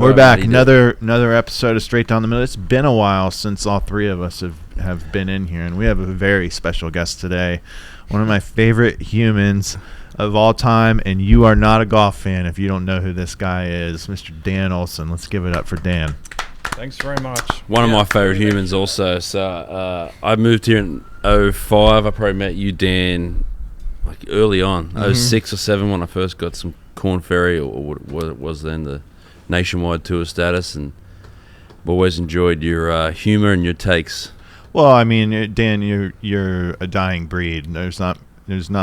We're back. Another episode of Straight Down the Middle. It's been a while since all three of us have been in here, and we have a very special guest today. One of my favorite humans of all time, and you are not a golf fan if you don't know who this guy is, Mr. Dan Olsen. Let's give it up for Dan. Thanks very much. One of my favorite humans also. So I moved here in 05. I probably met you, Dan, like early on, 06 or 07 when I first got some Corn Ferry, or what it was then, the nationwide tour status, and I've always enjoyed your humor and your takes. Well, I mean, Dan, you're a dying breed. There's not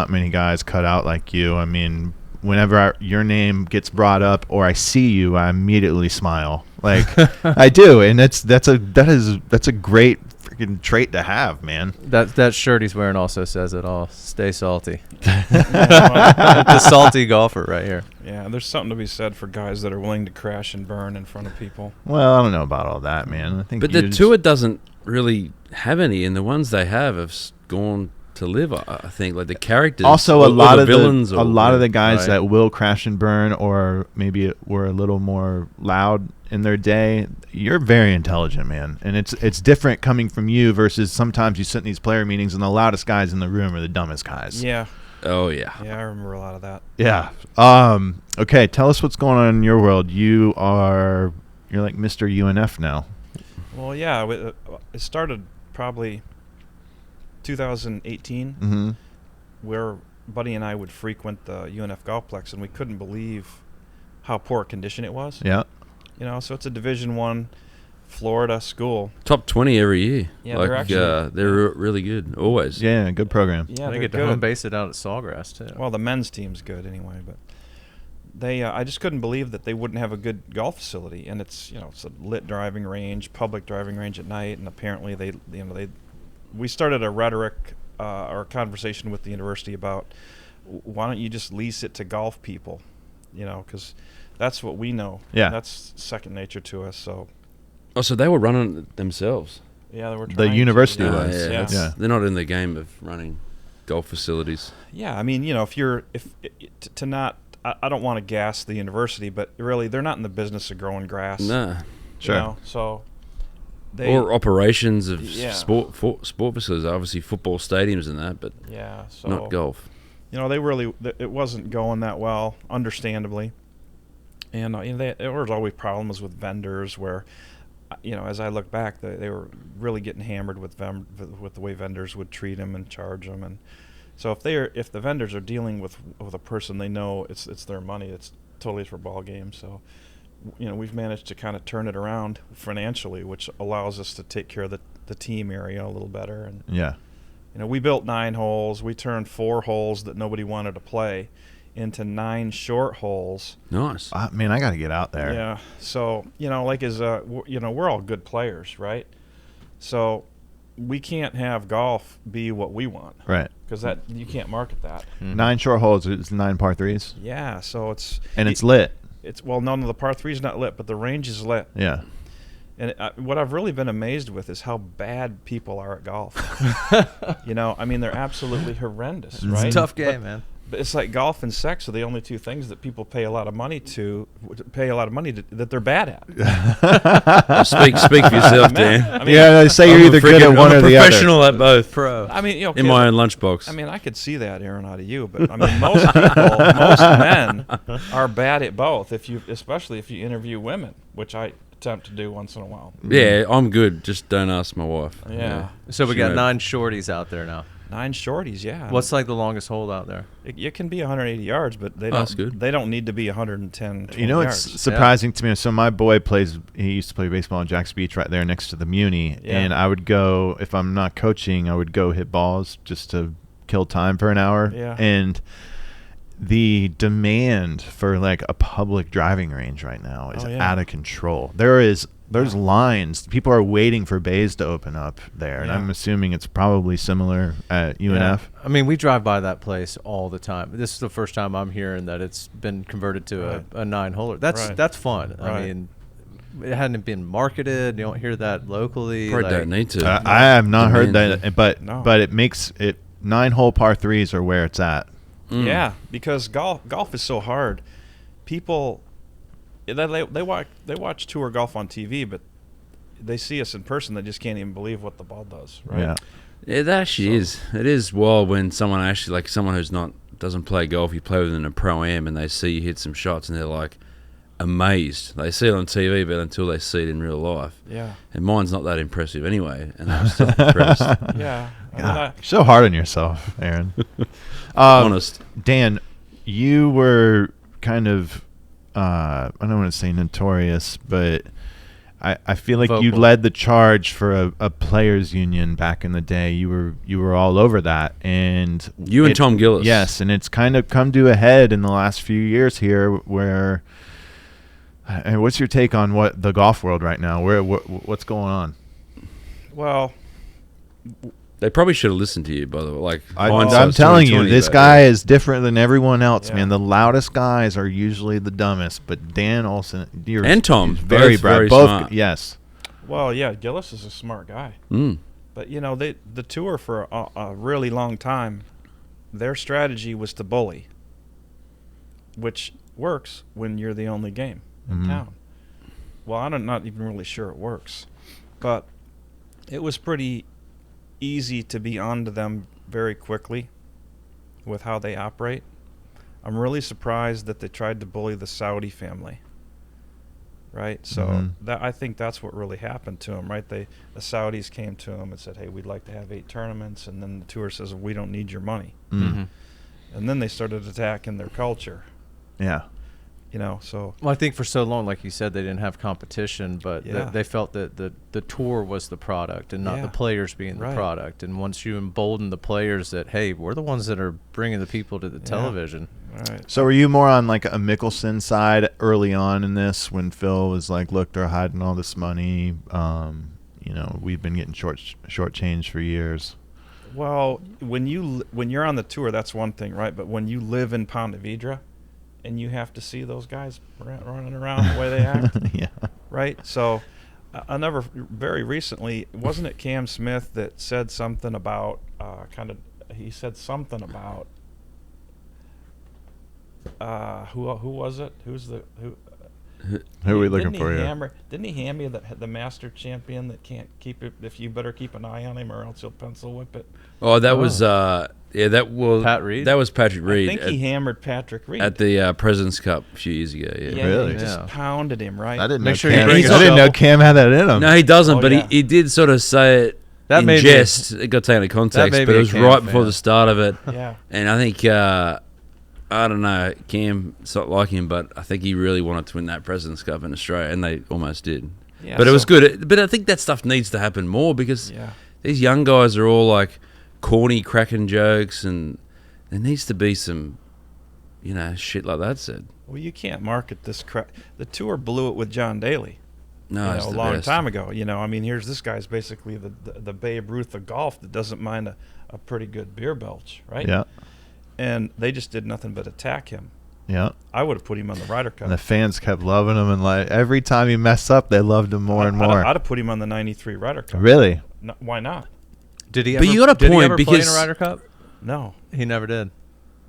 many guys cut out like you. I mean, whenever your name gets brought up or I see you, I immediately smile. Like I do, and that's a great freaking trait to have, man. That shirt he's wearing also says it all. Stay salty. The salty golfer right here. Yeah, there's something to be said for guys that are willing to crash and burn in front of people. Well, I don't know about all that, man. I think, but the tour doesn't really have any, and the ones they have gone to live. I think, like the characters. Also, a lot of the villains, a lot of the guys that will crash and burn, or maybe were a little more loud in their day. You're very intelligent, man, and it's different coming from you versus sometimes you sit in these player meetings and the loudest guys in the room are the dumbest guys. Yeah. Oh yeah. Yeah, I remember a lot of that. Yeah. Okay, tell us what's going on in your world. You're like Mr. UNF now. Well, yeah, it started probably 2018, where Buddy and I would frequent the UNF Golfplex, and we couldn't believe how poor condition it was. Yeah. You know, so it's a Division I Florida school. Top 20 every year. Yeah, like, they're really good, always. Yeah, good program. Yeah, they get to home base it out at Sawgrass, too. Well, the men's team's good anyway, but I just couldn't believe that they wouldn't have a good golf facility, and it's a lit driving range, public driving range at night, and apparently we started a rhetoric or a conversation with the university about why don't you just lease it to golf people, because that's what we know. Yeah, that's second nature to us. So they were running it themselves. Yeah, they were. The university was. Yeah. They're not in the game of running golf facilities. Yeah, I mean, to not. I don't want to gas the university, but really, they're not in the business of growing grass. Nah, sure. So or operations of sport facilities, obviously football stadiums and that, but not golf. It wasn't going that well, understandably, and there was always problems with vendors where, as I look back, they were really getting hammered with the way vendors would treat them and charge them, and so if the vendors are dealing with a person they know it's their money, it's totally for ball games. So we've managed to kind of turn it around financially, which allows us to take care of the team area a little better. And we built 9 holes. We turned 4 holes that nobody wanted to play into 9 short holes. Nice. Man, I got to get out there. Yeah. So we're all good players, right? So we can't have golf be what we want, right? Because you can't market that. 9 short holes is 9 par 3s. Yeah. So it's lit. None of the par 3's not lit, but the range is lit. Yeah. And what I've really been amazed with is how bad people are at golf. They're absolutely horrendous, right? It's a tough game, man. But it's like golf and sex are the only 2 things that people pay a lot of money to that they're bad at. Speak for yourself, Dan. They say you're either good at one or the other. Professional at both. Pro. I mean, in my own lunchbox. I mean, I could see that, Aaron, out of you, but I mean, most men are bad at both. Especially if you interview women, which I attempt to do once in a while. Yeah, I'm good. Just don't ask my wife. Yeah. So we got 9 shorties out there now. 9 shorties, yeah. What's like the longest hole out there? It can be 180 yards, but that's good. They don't need to be 110 yards. It's surprising to me. So my boy he used to play baseball in Jack's Beach right there next to the Muni. Yeah. And I would go, if I'm not coaching, I would go hit balls just to kill time for an hour. Yeah. And the demand for like a public driving range right now is out of control. There's lines. People are waiting for bays to open up there, and I'm assuming it's probably similar at UNF. Yeah. I mean, we drive by that place all the time. This is the first time I'm hearing that it's been converted to a 9-holer. That's fun. Right. I mean, it hadn't been marketed. You don't hear that locally. Probably don't need to. I have not heard that, but it makes it 9-hole par 3s are where it's at. Yeah, because golf is so hard. People they watch tour golf on TV, but they see us in person. They just can't even believe what the ball does. Right? Yeah. It actually is. It is wild when someone actually, like someone who's doesn't play golf, you play with them in a pro-am and they see you hit some shots and they're like amazed. They see it on TV, but until they see it in real life. Yeah. And mine's not that impressive anyway, and I'm still impressed. Yeah. God, so hard on yourself, Aaron. Honest. Dan, you were kind of, I don't want to say notorious, but I feel like you led the charge for a players union back in the day. You were all over that, and you and Tom Gillis. Yes, and it's kind of come to a head in the last few years here. Where, and what's your take on what the golf world right now? What's going on? Well, they probably should have listened to you, by the way. Like I'm telling you, this guy is different than everyone else, man. The loudest guys are usually the dumbest, but Dan Olsen and Tom, very bright, both smart. Yes. Well, yeah, Gillis is a smart guy. But you know, the tour for a really long time, their strategy was to bully, which works when you're the only game in town. Well, I'm not even really sure it works, but it was pretty easy to be onto them very quickly with how they operate. I'm really surprised that they tried to bully the Saudi family, right? So that, I think that's what really happened to them, right? The Saudis came to them and said, hey, we'd like to have 8 tournaments, and then the tour says, we don't need your money. And then they started attacking their culture. Yeah. You know, so. Well, I think for so long, like you said, they didn't have competition, but they felt that the tour was the product and not the players being the product. And once you embolden the players that, hey, we're the ones that are bringing the people to the television. Right. So were you more on like a Mickelson side early on in this when Phil was like, look, they're hiding all this money. You know, we've been getting short change for years. Well, when you're on the tour, that's one thing, right? But when you live in Ponte Vedra, and you have to see those guys running around the way they act, right? So, very recently, wasn't it Cam Smith that said something about he said something about who was it? Who are we looking for here? Didn't he hammer the master champion that can't keep it? If you better keep an eye on him, or else he'll pencil whip it. Oh, that was Pat Reed. That was Patrick Reed. I think he hammered Patrick Reed at the President's Cup a few years ago. Yeah, really? He just pounded him, right? I didn't know Cam had that in him. No, he doesn't. But he did sort of say it in jest. It got taken out of context, but it was right before the start of it. Yeah. And I think I don't know, Cam, it's not like him, but I think he really wanted to win that President's Cup in Australia, and they almost did. Yeah, but it was good. But I think that stuff needs to happen more because these young guys are all like corny, cracking jokes, and there needs to be some, shit like that said. Well, you can't market this crap. The tour blew it with John Daly. No, a long time ago. I mean, here's this guy's basically the Babe Ruth of golf that doesn't mind a pretty good beer belch, right? Yeah. And they just did nothing but attack him. Yeah. I would have put him on the Ryder Cup. And the fans kept loving him, and like every time he messed up, they loved him more and more. I'd have put him on the '93 Ryder Cup. Really? No, why not? Did he? But you got a point play in because a Ryder Cup? No, he never did.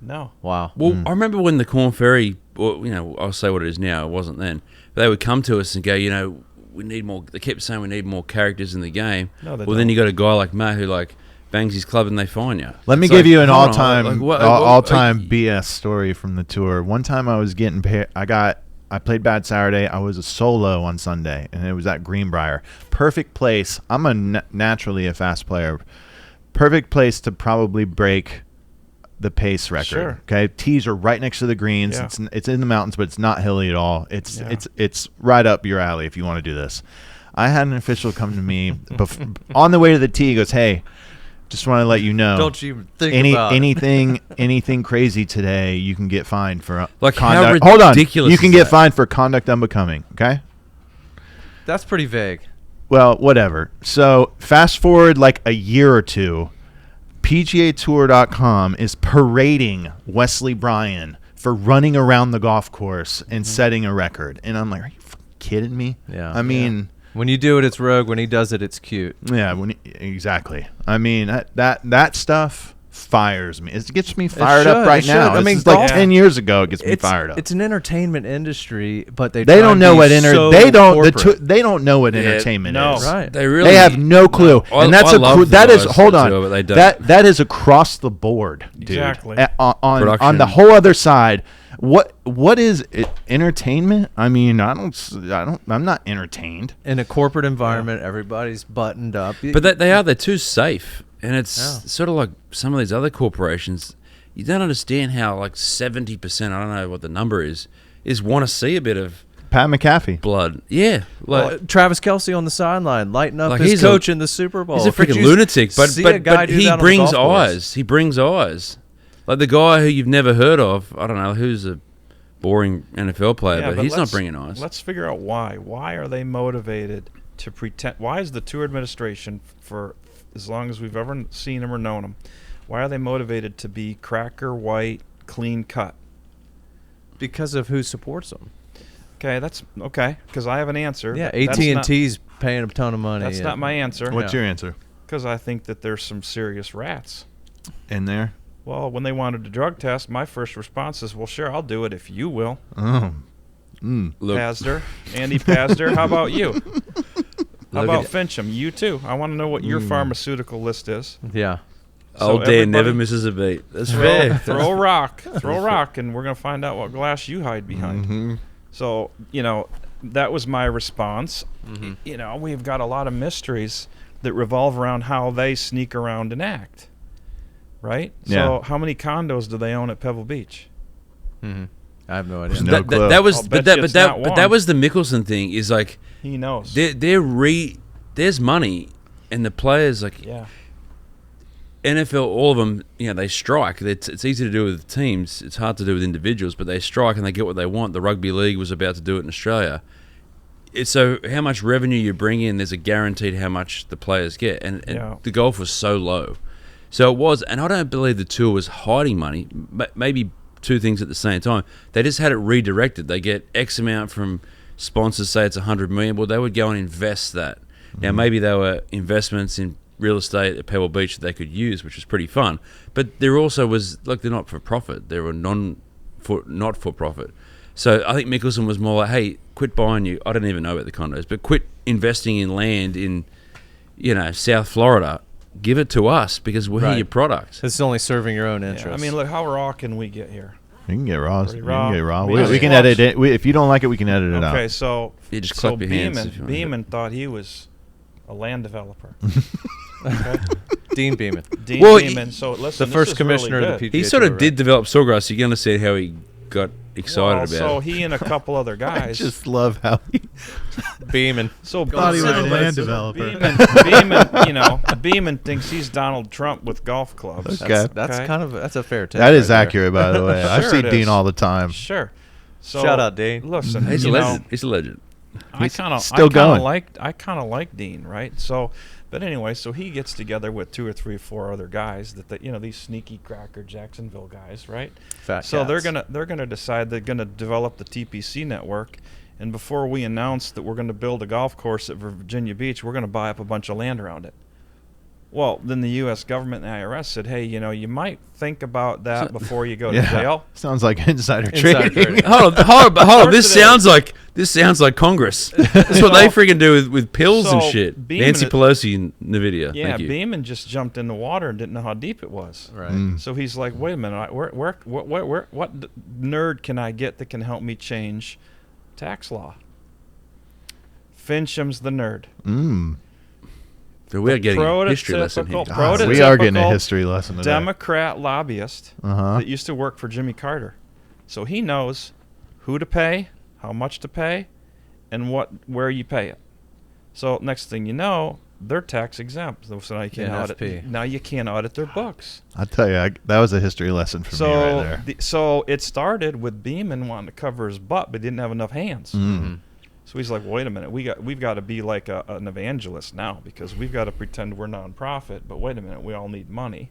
No. Wow. Well, I remember when the Corn Ferry, I'll say what it is now. It wasn't then. But they would come to us and go, we need more. They kept saying we need more characters in the game. No, they well, then you got a guy like Matt who bangs his club and they fine you. Let me give you an all-time BS story from the tour. One time I was getting I played bad Saturday. I was a solo on Sunday, and it was at Greenbrier. Perfect place. I'm naturally a fast player. Perfect place to probably break the pace record. Sure. Okay, tees are right next to the greens. Yeah. It's in the mountains, but it's not hilly at all. It's right up your alley if you want to do this. I had an official come to me on the way to the tee. He goes, "Hey, just want to let you know. Don't you think about anything crazy today? You can get fined for conduct. How Hold on, ridiculous you can get fined for conduct unbecoming. Okay, that's pretty vague. Well, whatever. So fast forward like a year or two, PGAtour.com is parading Wesley Bryan for running around the golf course and setting a record, and I'm like, are you fucking kidding me? Yeah. I mean. Yeah. When you do it, it's rogue. When he does it, it's cute. Yeah, exactly. I mean, that stuff fires me. It gets me fired up right now. I mean, it's like 10 years ago. It gets me fired up. It's an entertainment industry, but they don't know what they don't know what Yeah, entertainment no. is. Right. They have no clue, and that's that is hold on. That is across the board, dude. Exactly. On the whole other side. What is it, entertainment? I mean, I'm not entertained. In a corporate environment, everybody's buttoned up. But they're too safe, and it's sort of like some of these other corporations. You don't understand how like 70%, I don't know what the number is want to see a bit of Pat McAfee blood. Yeah, like Travis Kelce on the sideline lighting up like his coach in the Super Bowl. He's a freaking lunatic, but he brings eyes. He brings eyes. Like the guy who you've never heard of, I don't know, who's a boring NFL player, but he's not bringing eyes. Let's figure out why. Why are they motivated to pretend? Why is the tour administration, for as long as we've ever seen them or known them, why are they motivated to be cracker white, clean cut? Because of who supports them. Okay, that's okay. Because I have an answer. Yeah, AT&T's paying a ton of money. That's not my answer. What's your answer? Because I think that there's some serious rats in there. Well, when they wanted a drug test, my first response is, well, sure, I'll do it if you will. Oh. Pazder. Andy Pazder. How about you? How about Fincham? You too. I want to know what your pharmaceutical list is. Yeah. So Dan never misses a beat. That's fair. Throw a rock. Throw a rock, and we're going to find out what glass you hide behind. Mm-hmm. So, that was my response. Mm-hmm. We've got a lot of mysteries that revolve around how they sneak around and act. Right? Yeah. So how many condos do they own at Pebble Beach? Mm-hmm. I have no idea. That was the Mickelson thing. Is like he knows. There's money, and the players NFL, all of them, they strike. It's easy to do with teams. It's hard to do with individuals, but they strike and they get what they want. The rugby league was about to do it in Australia. So how much revenue you bring in, there's a guaranteed how much the players get, and the golf was so low. So it was, and I don't believe the tour was hiding money. Maybe two things at the same time. They just had it redirected. They get X amount from sponsors, say it's $100 million. Well, they would go and invest that. Mm-hmm. Now, maybe there were investments in real estate at Pebble Beach that they could use, which was pretty fun. But there also was, they're not for profit. They were not for profit. So I think Mickelson was more like, hey, quit buying you. I don't even know about the condos, but quit investing in land in, South Florida. Give it to us because we're your product. It's only serving your own interest. I mean, look, how raw can we get here? You can get raw. Pretty raw. We can get raw. We can edit it. If you don't like it, we can edit it out. Okay, so you just clap your hands Beeman thought he was a land developer. Okay? Dean Beeman. Beeman. So listen, the first commissioner of the PGA He sort of did develop Sawgrass. You can understand how he got excited about it. So he and a couple other guys. I just love how he Beeman. So thought he was a land developer. Beeman thinks he's Donald Trump with golf clubs. Okay. That's a fair take. That is accurate, by the way. I see Dean all the time. Sure. So shout out, Dean. Listen, he's a legend. He's a legend. I kind of like Dean, right? So, but anyway, so he gets together with 2 or 3 or 4 other guys these sneaky cracker Jacksonville guys, right? So they're gonna decide they're gonna develop the TPC network, and before we announce that we're gonna build a golf course at Virginia Beach, we're gonna buy up a bunch of land around it. Well, then the U.S. government and the IRS said, hey, you might think about that before you go to jail. Sounds like insider trading. hold on. This sounds like Congress. That's what they freaking do with pills and shit. Nancy Pelosi and NVIDIA. Yeah, Beeman just jumped in the water and didn't know how deep it was. Right. So he's like, wait a minute, what nerd can I get that can help me change tax law? Fincham's the nerd. So we're getting a history lesson here. We are getting a history lesson today. Democrat lobbyist that used to work for Jimmy Carter. So he knows who to pay, how much to pay, and where you pay it. So next thing you know, they're tax exempt. So now you can't audit. Now you can't audit their books. I'll tell you, that was a history lesson for me right there. So it started with Beeman wanting to cover his butt, but didn't have enough hands. Mm-hmm. So he's like, wait a minute, we've got to be like an evangelist now because we've got to pretend we're nonprofit, but wait a minute, we all need money.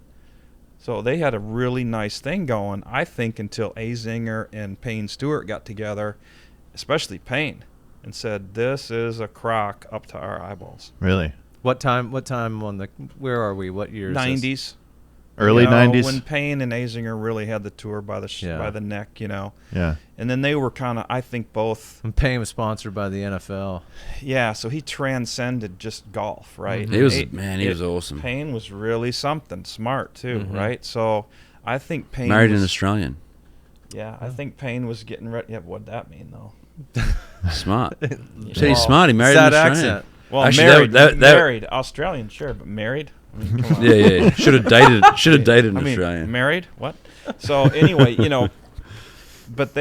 So they had a really nice thing going, I think, until Azinger and Payne Stewart got together, especially Payne, and said, this is a crock up to our eyeballs. Really? What time on where are we? What year is 90s. this? Early you know, 90s? when Payne and Azinger really had the tour by the by the neck, you know. Yeah. And then they were kind of, I think, both. And Payne was sponsored by the NFL. Yeah, so he transcended just golf, right? He was he was awesome. Payne was really something, smart too, right? So I think Payne married an Australian. Yeah, I think Payne was getting ready. Yeah, what'd that mean though? Smart. So he's smart. He married an Australian. Accent. Well, Actually, married Australian, sure, but married. I mean, come on. Yeah. Should have dated an Australian. Married? What? So anyway, you know, but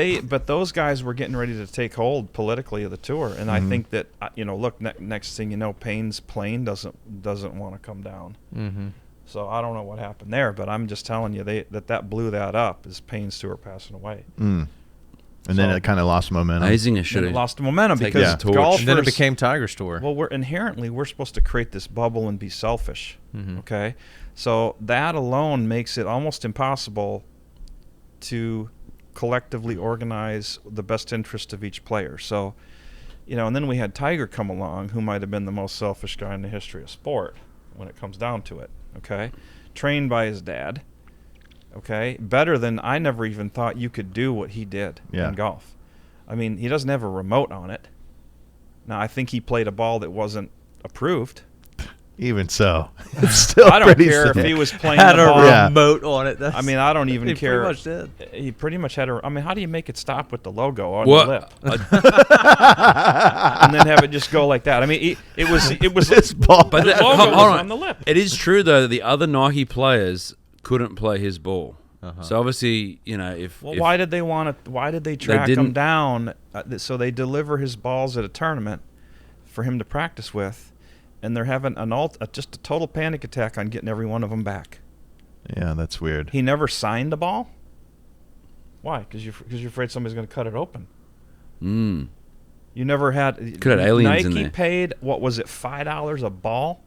those guys were getting ready to take hold politically of the tour, and I think that you know, look, next thing you know, Payne's plane doesn't want to come down. Mm-hmm. So I don't know what happened there, but I'm just telling you that blew that up as Payne's tour passing away. And then it kind of lost momentum. Amazing. It should It have lost momentum because the torch. golfers. And then it became Tiger's tour. Well, we're supposed to create this bubble and be selfish. Okay, so that alone makes it almost impossible to collectively organize the best interest of each player. So, you know, and then we had Tiger come along, who might have been the most selfish guy in the history of sport when it comes down to it. Okay, trained by his dad. Okay, better than, I never even thought you could do what he did in golf. I mean, he doesn't have a remote on it. Now, I think he played a ball that wasn't approved. Even so, it's still I don't pretty care sick. if he was playing Had the a ball. remote on it. I mean, I don't even He care. pretty much did. He pretty much had a. I mean, how do you make it stop with the logo on What? the lip, and then have it just go like that? I mean, it was This ball. But the logo hold was on. on the lip. It is true though that the other Nike players couldn't play his ball. So obviously, you know, if Why did they want to? Why did they track him down so they deliver his balls at a tournament for him to practice with, and they're having just a total panic attack on getting every one of them back? Yeah, that's weird. He never signed the ball. Why? Because you're afraid somebody's going to cut it open. You never had. Could have aliens Nike in there. paid, what was it, $5 a ball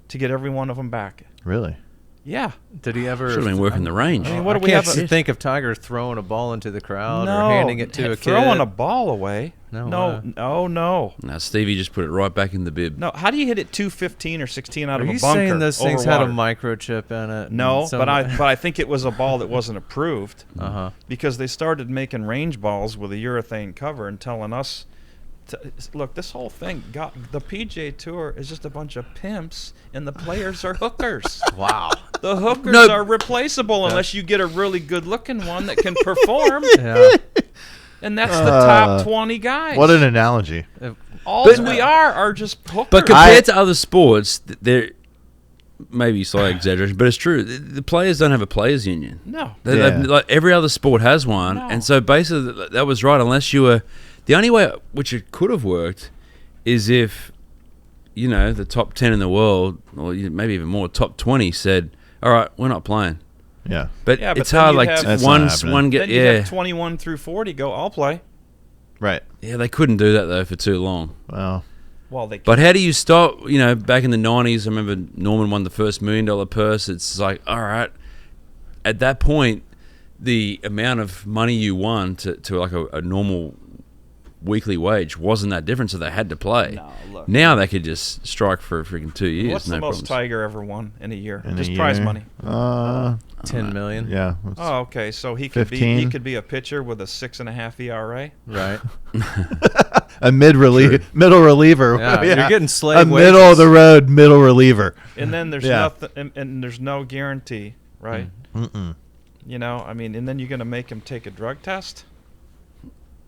to get every one of them back. Really? Yeah. Did he ever? should have been working the range. I mean, what do I we can't have? think of Tiger throwing a ball into the crowd No, or handing it to a kid. throwing a ball away. No, No. Now Stevie just put it right back in the bib. No, how do you hit it 215 or 16 out Are of you a bunker? saying those things over had a water? microchip in it? No, but I think it was a ball that wasn't approved Uh-huh. because they started making range balls with a urethane cover and telling us, look, this whole thing the PGA Tour is just a bunch of pimps and the players are hookers. Wow. The hookers are replaceable unless you get a really good-looking one that can perform. Yeah. And that's the top 20 guys. What an analogy. All we are just hookers. But compared to other sports, they're maybe slight exaggeration, but it's true. The players don't have a players' union. No. Like every other sport has one, No. and so basically that was right. Unless you were, the only way which it could have worked is if, you know, the top 10 in the world, or maybe even more, top 20 said, "All right, we're not playing." Yeah. But Yeah, but it's then hard. you'd Like have- That's not once happening. one get Then you have 21 through 40 go, I'll play. Right. yeah, they couldn't do that though for too long. Well, Well, they But how do you stop? You know, back in the 90s, I remember Norman won the first $1 million purse. It's like, all right, at that point, the amount of money you won to like a normal weekly wage wasn't that different, so they had to play. No, look. Now they could just strike for freaking 2 years. What's no the most problems. Tiger ever won in a year? in Just a prize year? money. 10 million. Yeah. Oh, okay. So he could 15? be a pitcher with a 6.5 ERA. Right. A middle reliever. Yeah, you're getting slave a middle of the road middle reliever. And then there's Yeah. nothing, and there's no guarantee, right? Mm-mm. You know, I mean, and then you're going to make him take a drug test,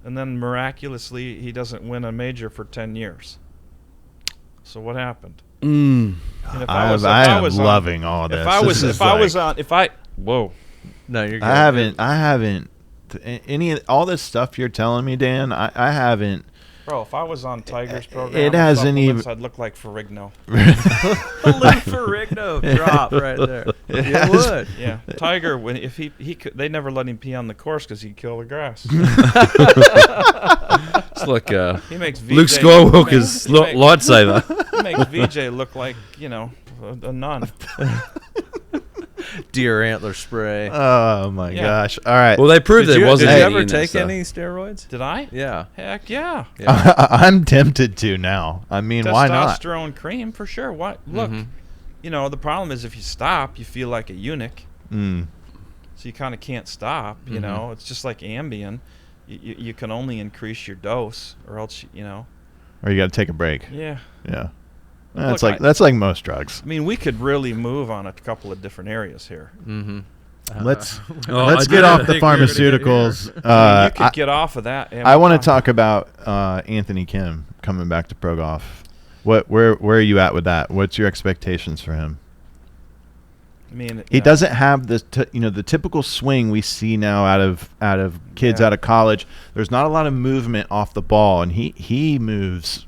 and then miraculously he doesn't win a major for 10 years. So what happened? Mm. And if I am loving all this. Whoa. No, you're good. I haven't all this stuff you're telling me, Dan. I haven't. Bro, if I was on Tiger's program, It hasn't supplements, I'd look like Ferrigno. Ferrigno drop right there. You would. Yeah, Tiger. If he could, they never let him pee on the course because he'd kill the grass. It's like He makes VJ, Luke Skywalker's he makes- lightsaber. He makes VJ look like, you know, a nun. Deer antler spray. Oh my Yeah. gosh! All right. Well, they proved Did it you, wasn't. did you any ever in that take stuff. any steroids? Did I? Yeah. Heck yeah. I'm tempted to now. I mean, why not? Testosterone cream for sure. What? Look, you know, the problem is if you stop, you feel like a eunuch. So you kind of can't stop, you know. It's just like Ambien. You can only increase your dose, or else, you know. Or you got to take a break. Yeah. Yeah. That's like most drugs. I mean, we could really move on a couple of different areas here. Mm-hmm. Let's get off the pharmaceuticals. You could get off of that. I want to talk about Anthony Kim coming back to pro golf. Where are you at with that? What's your expectations for him? I mean, he doesn't have the the typical swing we see now out of kids out of college. There's not a lot of movement off the ball, and he moves.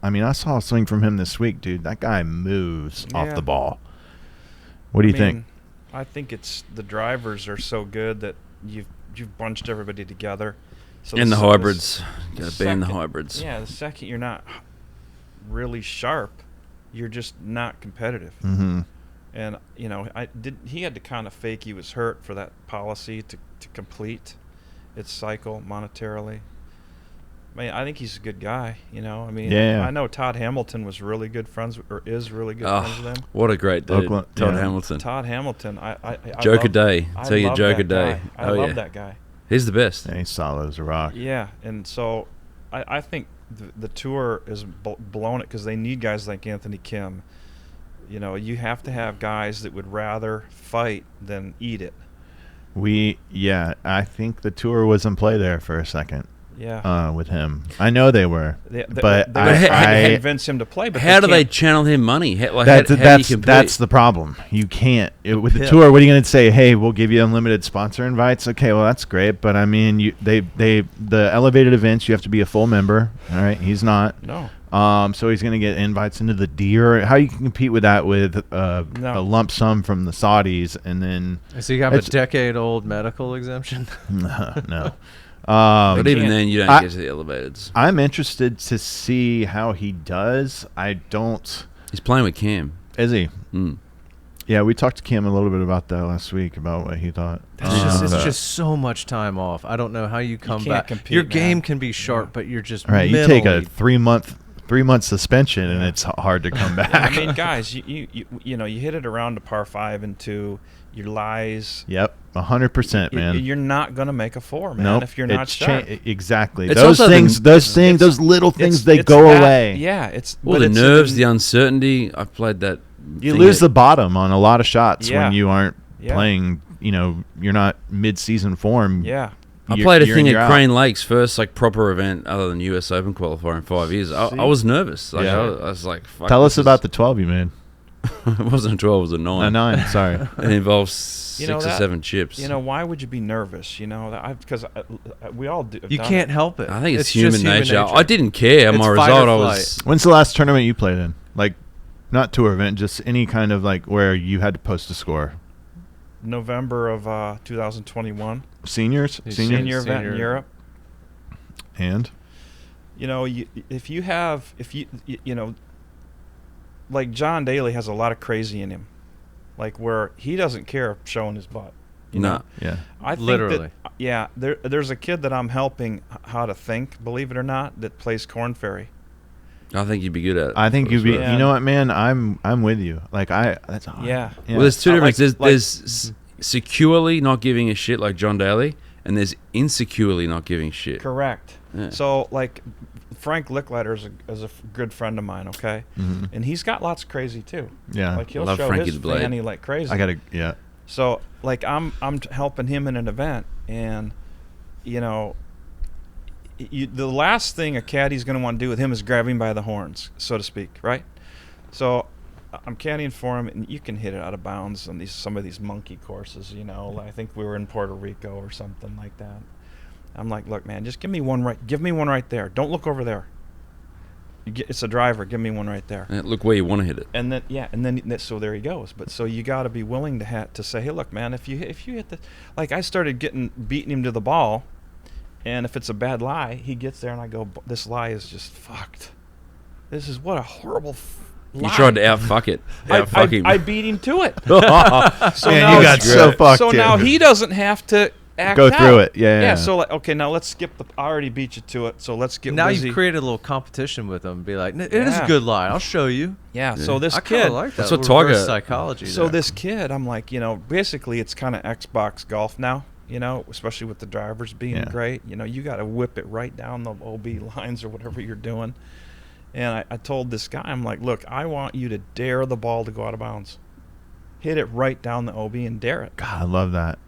I mean, I saw a swing from him this week, dude. That guy moves off the ball. What do you think? I think it's the drivers are so good that you've bunched everybody together. So and the hybrids. Got to ban the hybrids. Yeah, the second you're not really sharp, you're just not competitive. Mm-hmm. And he had to kind of fake he was hurt for that policy to complete its cycle monetarily. I mean, I think he's a good guy, you know. I mean, I know Todd Hamilton was really good friends, or is really good friends with him. What a great dude, Todd Hamilton. Todd Hamilton, I joke a day. Tell you joke a day. I love that guy. He's the best. Yeah, he's solid as a rock. Yeah, and so I think the tour is blown it because they need guys like Anthony Kim. You know, you have to have guys that would rather fight than eat it. I think the tour was in play there for a second. Yeah. With him, I know they were, but I convinced him to play. But how do they channel him money? That's the problem. You can't with the tour. What are you going to say? Hey, we'll give you unlimited sponsor invites. Okay, well that's great, but I mean, the elevated events you have to be a full member. All right, he's not. No. So he's going to get invites into the deer. How you can compete with that with a lump sum from the Saudis, and then does he have a decade-old medical exemption? No. But even then, you don't get to the elevateds. I'm interested to see how he does. He's playing with Cam. Is he? Mm. Yeah, we talked to Cam a little bit about that last week, about what he thought. It's just so much time off. I don't know how you come back. Compete, your game can be sharp, but you're just right. You take a 3-month suspension, and it's hard to come back. I mean, guys, you hit it around to par 5 and 2. Your lies. Yep, 100%, man. You're not gonna make a 4, man. Nope, if you're not sharp. Exactly. It's those little things, they go away. Yeah, the nerves, the uncertainty. I've played that. You lose the bottom on a lot of shots when you aren't playing. You know, you're not mid-season form. Yeah. I played a thing at Crane Lake's first proper event other than US Open qualifier in 5 years. I was nervous. I was like, fuck. Tell us about the 12 you made. It wasn't a 12, it was a 9. A 9, sorry. It involves 6 or 7 chips. You know, why would you be nervous? You know, because we all do. You can't help it. I think it's human nature. I didn't care. My result, When's the last tournament you played in? Like, not tour event, just any kind of where you had to post a score. November of 2021. Senior event in Europe. And? You know, like John Daly has a lot of crazy in him, where he doesn't care showing his butt. You know? Yeah. I think literally. There's a kid that I'm helping how to think, believe it or not, that plays Corn Ferry. I think you'd be good at it. I think you'd be. You know what, man? I'm with you. That's hard. Yeah. Well, there's two differences. There's securely not giving a shit like John Daly, and there's insecurely not giving shit. Correct. Yeah. So Frank Licklider is a good friend of mine, okay? Mm-hmm. And he's got lots of crazy too. Yeah. He'll love show Frankie's his blade. fanny like crazy. Yeah. So I'm helping him in an event, and you know, the last thing a caddy's going to want to do with him is grab him by the horns, so to speak, right? So I'm caddying for him, and you can hit it out of bounds on some of these monkey courses, you know. I think we were in Puerto Rico or something like that. I'm like, look, man, just give me one right there. Don't look over there. It's a driver. Give me one right there. Look where you want to hit it. And then so there he goes. But so you got to be willing to say, hey, look, man, if you hit the, I started beating him to the ball, and if it's a bad lie, he gets there and I go, this lie is just fucked. This is what a horrible lie. You tried to out-fuck it. I beat him to it. So man, you got so fucked. So now he doesn't have to go through it. Yeah. So like, okay, now let's skip I already beat you to it. So let's get now busy. you've created a little competition with them. Be like, it is a good line. I'll show you. Yeah. So this I kid, like that. That's what reverse Tiger. psychology. so there. this kid, I'm like, basically it's kind of Xbox golf now. Especially with the drivers being great. You got to whip it right down the OB lines or whatever you're doing. And I told this guy, I'm like, look, I want you to dare the ball to go out of bounds. Hit it right down the OB and dare it. God, I love that.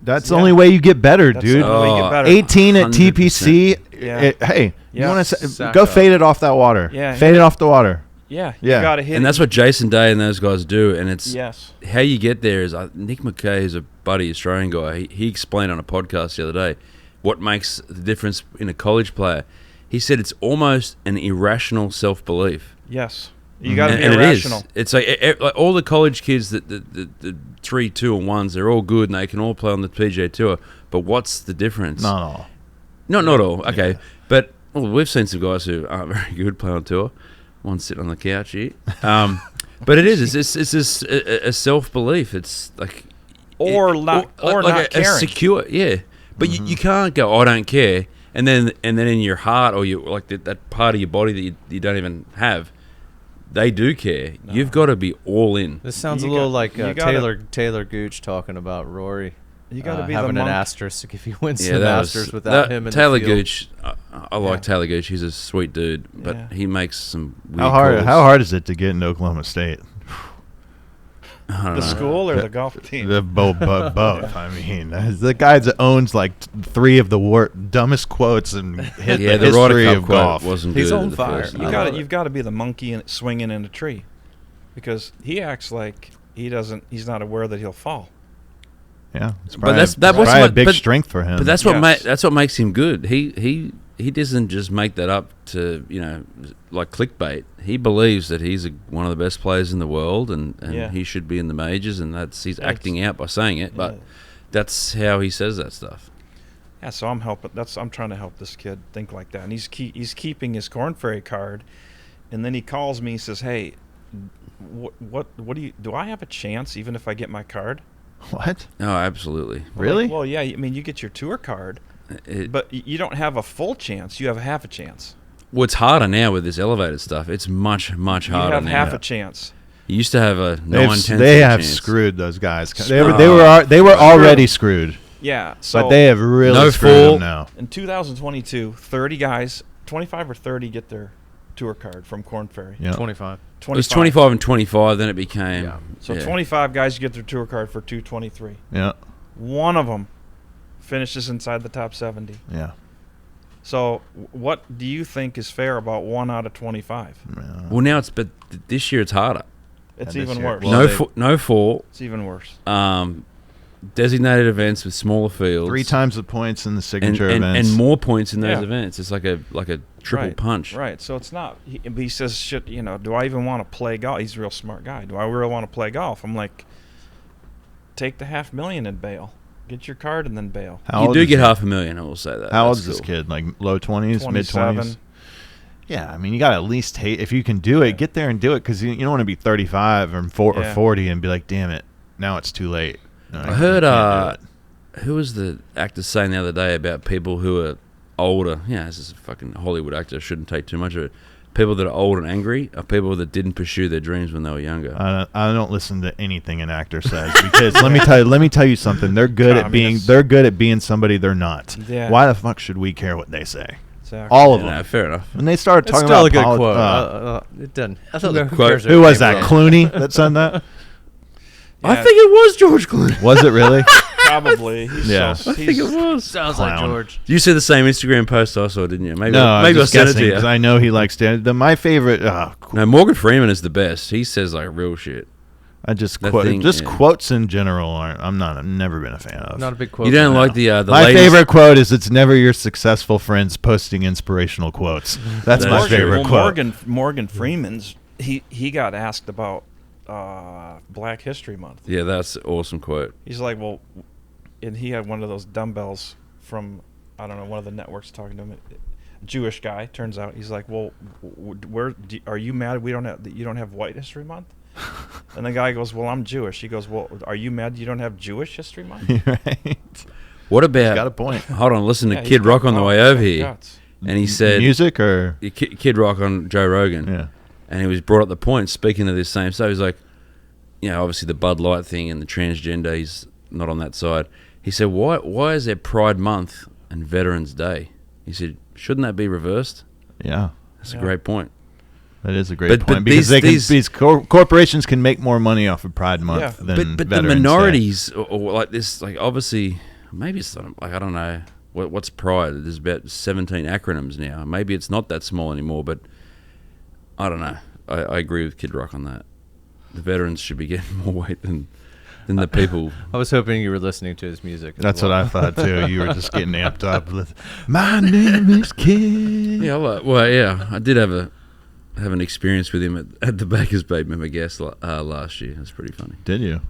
That's the only way you get better, That's dude. the only way you get better. 18 at 100%. TPC. Yeah. Hey, you want to Sack go up. fade it off that water. Yeah, Fade it off the water. Yeah. Yeah. You got to hit And it. that's what Jason Day and those guys do. And it's Yes. how you get there is Nick McKay, who's a buddy Australian guy. He explained on a podcast the other day what makes the difference in a college player. He said it's almost an irrational self-belief. Yes. You got to be And irrational. it is. It's like all the college kids, the 3, 2, and 1s, they're all good and they can all play on the PGA Tour. But what's the difference? Not all. Not all. Okay. But we've seen some guys who aren't very good play on tour. One sitting on the couch here. But it is. It's just a self-belief. It's like... Not caring. secure, yeah. But you can't go, I don't care. And then in your heart or that part of your body that you don't even have, they do care. No. You've got to be all in. This sounds a little like Taylor Gooch talking about Rory. You got to be having the an monk. asterisk if he wins the Masters without him in Taylor the field. Gooch, I like Taylor Gooch. He's a sweet dude, but he makes some weird calls. How hard is it to get into Oklahoma State? The school or the golf team? Both. I mean, the guy that owns like 3 of the dumbest quotes in the history Ryder Cup of quote golf. wasn't He's good on at the fire. first. You've got to be the monkey swinging in a tree, because he acts like he's not aware that he'll fall. Yeah, it's But probably, probably a big strength for him. But that's what makes him good. He doesn't just make that up to like clickbait. He believes that he's one of the best players in the world, and he should be in the majors, and he's acting out by saying it. But that's how he says that stuff. Yeah, so I'm trying to help this kid think like that, and he's keeping his Corn Ferry card, and then he calls me. He says, "Hey, what do I have a chance even if I get my card?" What? Oh, absolutely. Really? Well, yeah. I mean, you get your tour card, but you don't have a full chance. You have half a chance. Well, it's harder now with this elevated stuff. It's much harder now. You have half a chance. You used to have a 9/10 They have chance. screwed those guys. They were already screwed. Yeah. So But they have really screwed them now. In 2022, 30 guys, 25 or 30 get their tour card from Corn Ferry. Yeah. 25. It was 25 and 25, then it became... Yeah. So 25 guys get their tour card for 223. Yeah. One of them finishes inside the top 70. Yeah. So what do you think is fair about 1 out of 25? Well, now but this year it's harder. It's And this even year- worse. well, No fall. It's even worse. Designated events with smaller fields. 3 times the points in the signature events. and more points in those Yeah. events. It's like a triple punch. Right. So it's not. He says, "Shit, do I even want to play golf?" He's a real smart guy. Do I really want to play golf? I'm like, take the $500,000 and bail. Get your card and then bail. You do get $500,000. I will say that. How old That's is this cool. kid? Like low 20s, mid 27. 20s? Yeah, I mean, you got to at least if you can do it, get there and do it, because you don't want to be 35 or 40 and be like, damn it, now it's too late. No, I heard, you can't do it. who was the actor saying the other day about people who are older? Yeah, this is a fucking Hollywood actor. Shouldn't take too much of it. People that are old and angry are people that didn't pursue their dreams when they were younger. I don't listen to anything an actor says, because let me tell you something. They're good at being somebody they're not. Yeah. Why the fuck should we care what they say? Exactly. All of Yeah, them. no, fair enough. When they started It's talking still about a good quote. It doesn't. I thought the quote- who was that? Clooney that said that? I think it was George Clooney. Was it really? Probably. He's Yeah. So, I think it was. Sounds Clown. like George. You said the same Instagram post I saw, didn't you? Maybe No, maybe I I was sent it guessing to because you. I know he likes my favorite. No, Morgan Freeman is the best. He says like real shit. I just That quote. thing, Just yeah. quotes in general aren't. I've never been a fan of. Not a big quote. You don't No. like the My latest- favorite quote is, "It's never your successful friends posting inspirational quotes." That's my That's true. favorite quote. Morgan Freeman's he got asked about Black History Month. Yeah, that's an awesome quote. He's like, well, and he had one of those dumbbells from, I don't know, one of the networks talking to him. Jewish guy, turns out. He's like, well, are you mad you don't have White History Month? And the guy goes, well, I'm Jewish. He goes, well, are you mad you don't have Jewish History Month? Right. What about? He's got a point. Hold on, listen to Yeah, Kid Rock on the way over here, and he said music or Kid Rock on Joe Rogan. Yeah. And he was brought up the point, speaking of this same stuff. He's like, obviously the Bud Light thing and the transgender, he's not on that side. He said, why is there Pride Month and Veterans Day? He said, shouldn't that be reversed? Yeah. That's a great point. That is a great point. But because these corporations can make more money off of Pride Month than But the Veterans minorities, Day. or like this, like obviously, maybe it's not, like, I don't know. What's Pride? There's about 17 acronyms now. Maybe it's not that small anymore, but I don't know. I agree with Kid Rock on that. The veterans should be getting more weight than the people. I was hoping you were listening to his music. That's what I thought too. You were just getting amped up with, my name is Kid. Yeah, I did have an experience with him at the Baker's Bay Member Guest last year. It was pretty funny. Did you?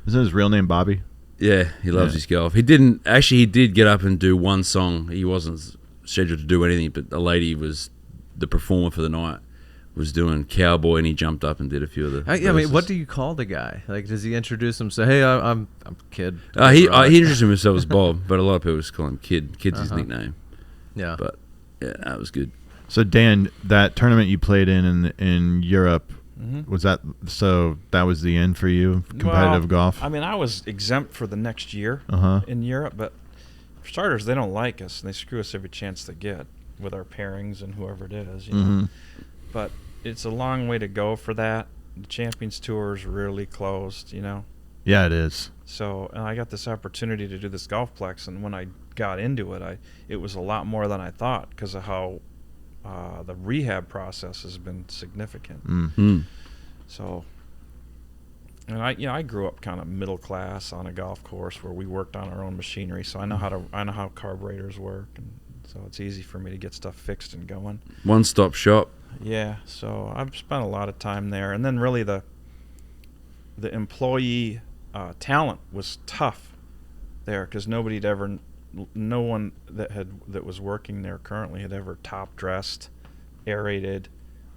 Isn't his real name Bobby? Yeah, he loves his golf. He did get up and do one song. He wasn't scheduled to do anything, but a lady was the performer for the night. Was doing Cowboy, and he jumped up and did a few of the I mean, what do you call the guy? Like, does he introduce himself? Hey, I'm Kid. He introduced himself as Bob, but a lot of people just call him Kid. Kid's his nickname. Yeah. But yeah, that was good. So Dan, that tournament you played in Europe, was that was the end for you, competitive golf? I mean, I was exempt for the next year in Europe, but for starters, they don't like us, and they screw us every chance they get with our pairings and whoever it is, you know. But it's a long way to go for that. The Champions Tour is really closed, you know. Yeah, it is. So, and I got this opportunity to do this Golfplex, and when I got into it, it was a lot more than I thought because of how the rehab process has been significant. So, and I grew up kind of middle class on a golf course where we worked on our own machinery, so I know how carburetors work, and so it's easy for me to get stuff fixed and going. One-stop shop. Yeah, so I've spent a lot of time there, and then really the employee talent was tough there because no one that was working there currently had ever top dressed, aerated.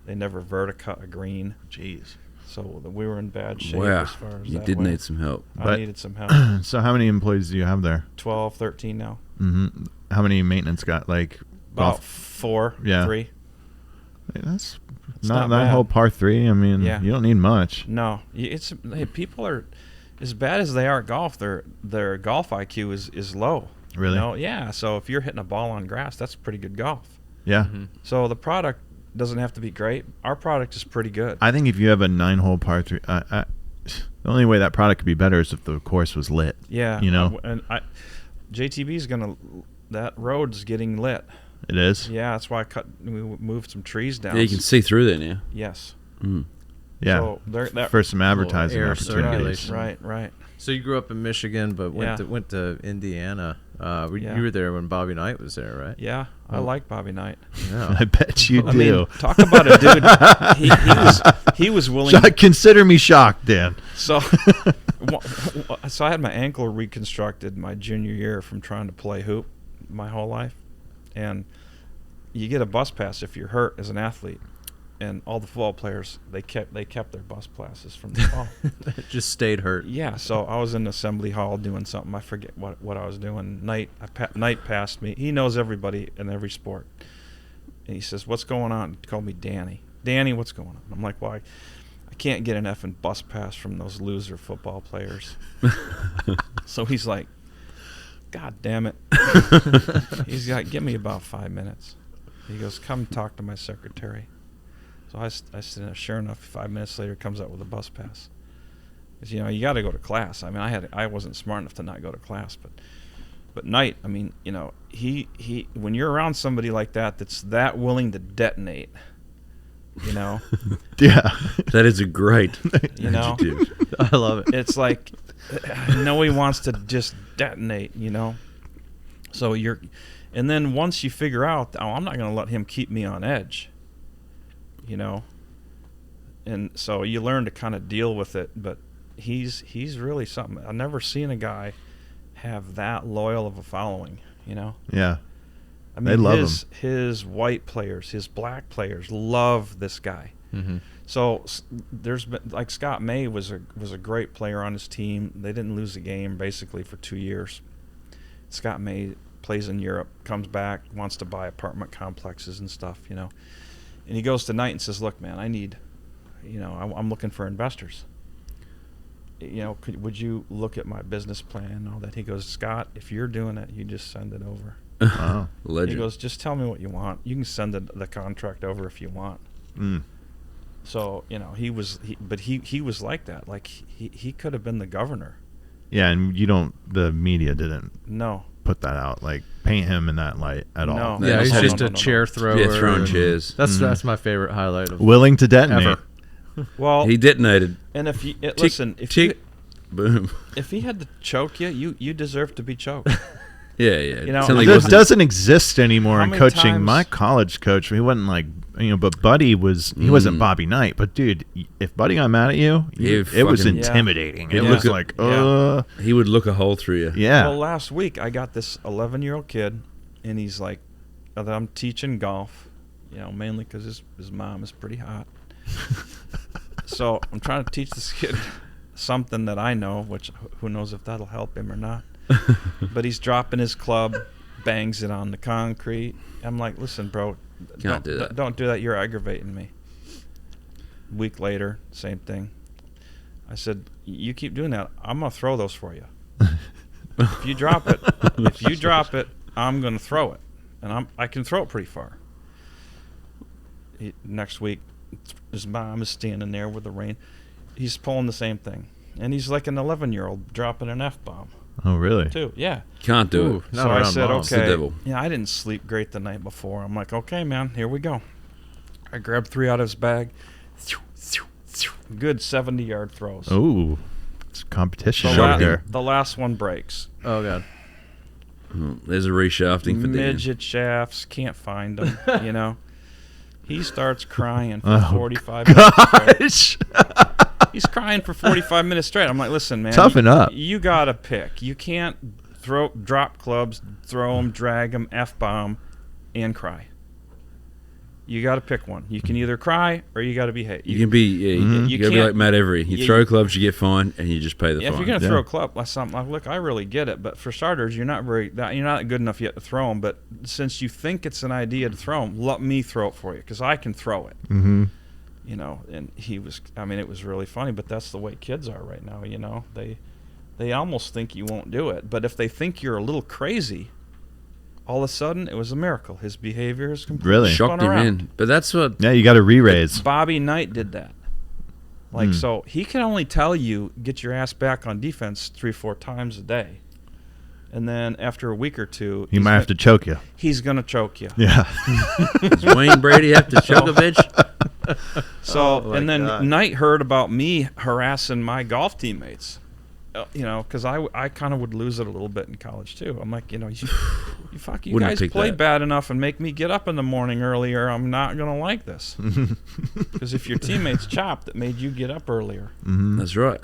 They never verticut a green. Jeez. So we were in bad shape as far as you that did went. need some help. I needed some help. So how many employees do you have there? 12, 13 now. How many maintenance got like About 4, 3. That's It's not not that bad. whole par 3. I mean, Yeah. you don't need much. No, people are as bad as they are at golf. Their golf IQ is low. Really? You know? Yeah. So if you're hitting a ball on grass, that's pretty good golf. Yeah. So the product doesn't have to be great. Our product is pretty good. I think if you have a 9-hole par 3, the only way that product could be better is if the course was lit. Yeah. You know? JTB's that road's getting lit. It is? Yeah, that's why we moved some trees down. Yeah, you can see through there now. Yes. Yeah. So for some advertising air opportunities. circulation. Right. So you grew up in Michigan, but went to Indiana. You were there when Bobby Knight was there, right? Yeah, I like Bobby Knight. Yeah. I bet you do. I mean, talk about a dude. He was willing. Consider me shocked, Dan. So I had my ankle reconstructed my junior year from trying to play hoop my whole life, and you get a bus pass if you're hurt as an athlete. And all the football players, they kept their bus passes from the fall. Just stayed hurt. Yeah, so I was in assembly hall doing something. I forget what I was doing. Knight passed me. He knows everybody in every sport. And he says, "What's going on?" He called me Danny. Danny, what's going on? I'm like, "Well, I can't get an effing bus pass from those loser football players." So he's like, "God damn it." He's like, "Give me about 5 minutes." He goes, "Come talk to my secretary." So I sit there. Sure enough, 5 minutes later, comes out with a bus pass. Because, you got to go to class. I mean, I wasn't smart enough to not go to class, but Knight, I mean, he when you're around somebody like that's that willing to detonate, Yeah. That is a great adjective. I love it. It's like, I know he wants to just detonate, So and then once you figure out, I'm not going to let him keep me on edge. And so you learn to kind of deal with it, but he's really something. I've never seen a guy have that loyal of a following, Yeah. I mean, They love him. His white players, his black players love this guy. So there's been, like, Scott May was a great player on his team. They didn't lose a game basically for 2 years. Scott May plays in Europe, comes back, wants to buy apartment complexes and stuff, and he goes to Knight and says, look, man, I need, I'm looking for investors. Would you look at my business plan and all that? He goes, Scott, if you're doing it, you just send it over. Wow. Legend. He goes, just tell me what you want. You can send the contract over if you want. So, he was like that. Like he could have been the governor. Yeah, and the media didn't put that out, like paint him in that light at all. Yeah, he's just a chair thrower. Yeah, throwing chairs. That's my favorite highlight of willing to detonate. Ever. Well, he detonated. And if you boom. If he had to choke you deserve to be choked. Yeah. It doesn't exist anymore in coaching. times- My college coach, he wasn't like, but Buddy he wasn't Bobby Knight. But dude, if Buddy got mad at you, it was intimidating. It was like, he would look a hole through you. Yeah. Well, last week I got this 11-year-old kid, and he's like, that I'm teaching golf, mainly because his mom is pretty hot. So I'm trying to teach this kid something that I know, which who knows if that'll help him or not. But he's dropping his club, bangs it on the concrete. I'm like, listen, bro, don't do that. You're aggravating me. A week later, same thing. I said, you keep doing that, I'm gonna throw those for you. If you drop it, I'm gonna throw it, and I can throw it pretty far. Next week, his mom is standing there with the rain. He's pulling the same thing, and he's like an 11-year-old dropping an F-bomb. Oh, really? Too, yeah. Can't do it. So I said, It's the devil. Yeah, I didn't sleep great the night before. I'm like, okay, man, here we go. I grabbed 3 out of his bag. Good 70-yard throws. Ooh, it's competition right there. The last one breaks. Oh, God. There's a reshafting for Dan. Midget shafts, can't find them, He starts crying for 45 minutes straight. He's crying for 45 minutes straight. I'm like, listen, man. Toughen up. You got to pick. You can't drop clubs, throw them, drag them, F-bomb, and cry. You got to pick one. You can either cry or you got to behave. You can be, you got to be like Matt Every. You throw clubs, you get fined, and you just pay the fine. If you're going to throw a club, like something like, look, I really get it, but for starters, you're not good enough yet to throw them. But since you think it's an idea to throw them, let me throw it for you because I can throw it. Mm-hmm. And he was. I mean, it was really funny, but that's the way kids are right now. They almost think you won't do it, but if they think you're a little crazy, all of a sudden it was a miracle. His behavior is completely shocked him in. But that's what. Yeah, you got to re-raise. Bobby Knight did that. So he can only tell you get your ass back on defense 3-4 times a day, and then after a week or two, he might have to choke you. He's gonna choke you. Yeah. Does Wayne Brady have to choke a bitch? So and then Knight heard about me harassing my golf teammates. Because I kind of would lose it a little bit in college too. I'm like, you guys play bad enough and make me get up in the morning earlier. I'm not gonna like this. Because if your teammates chopped, it made you get up earlier. Mm-hmm. That's right.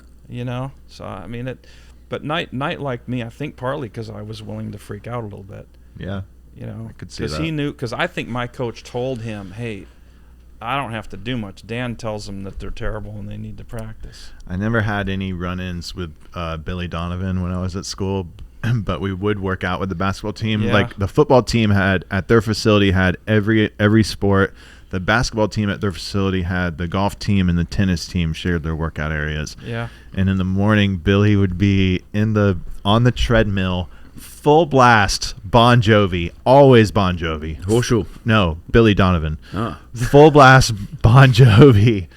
So I mean it. But Knight liked me, I think, partly because I was willing to freak out a little bit. Yeah. I could see that. Because he knew. Because I think my coach told him, hey, I don't have to do much. Dan tells them that they're terrible and they need to practice. I never had any run-ins with Billy Donovan when I was at school, but we would work out with the basketball team. Yeah. Like the football team had at their facility had every sport. The basketball team at their facility had the golf team and the tennis team shared their workout areas. Yeah. And in the morning, Billy would be on the treadmill. Full blast Bon Jovi, always Bon Jovi. Horseshoe. No, Billy Donovan. Oh. Full blast Bon Jovi,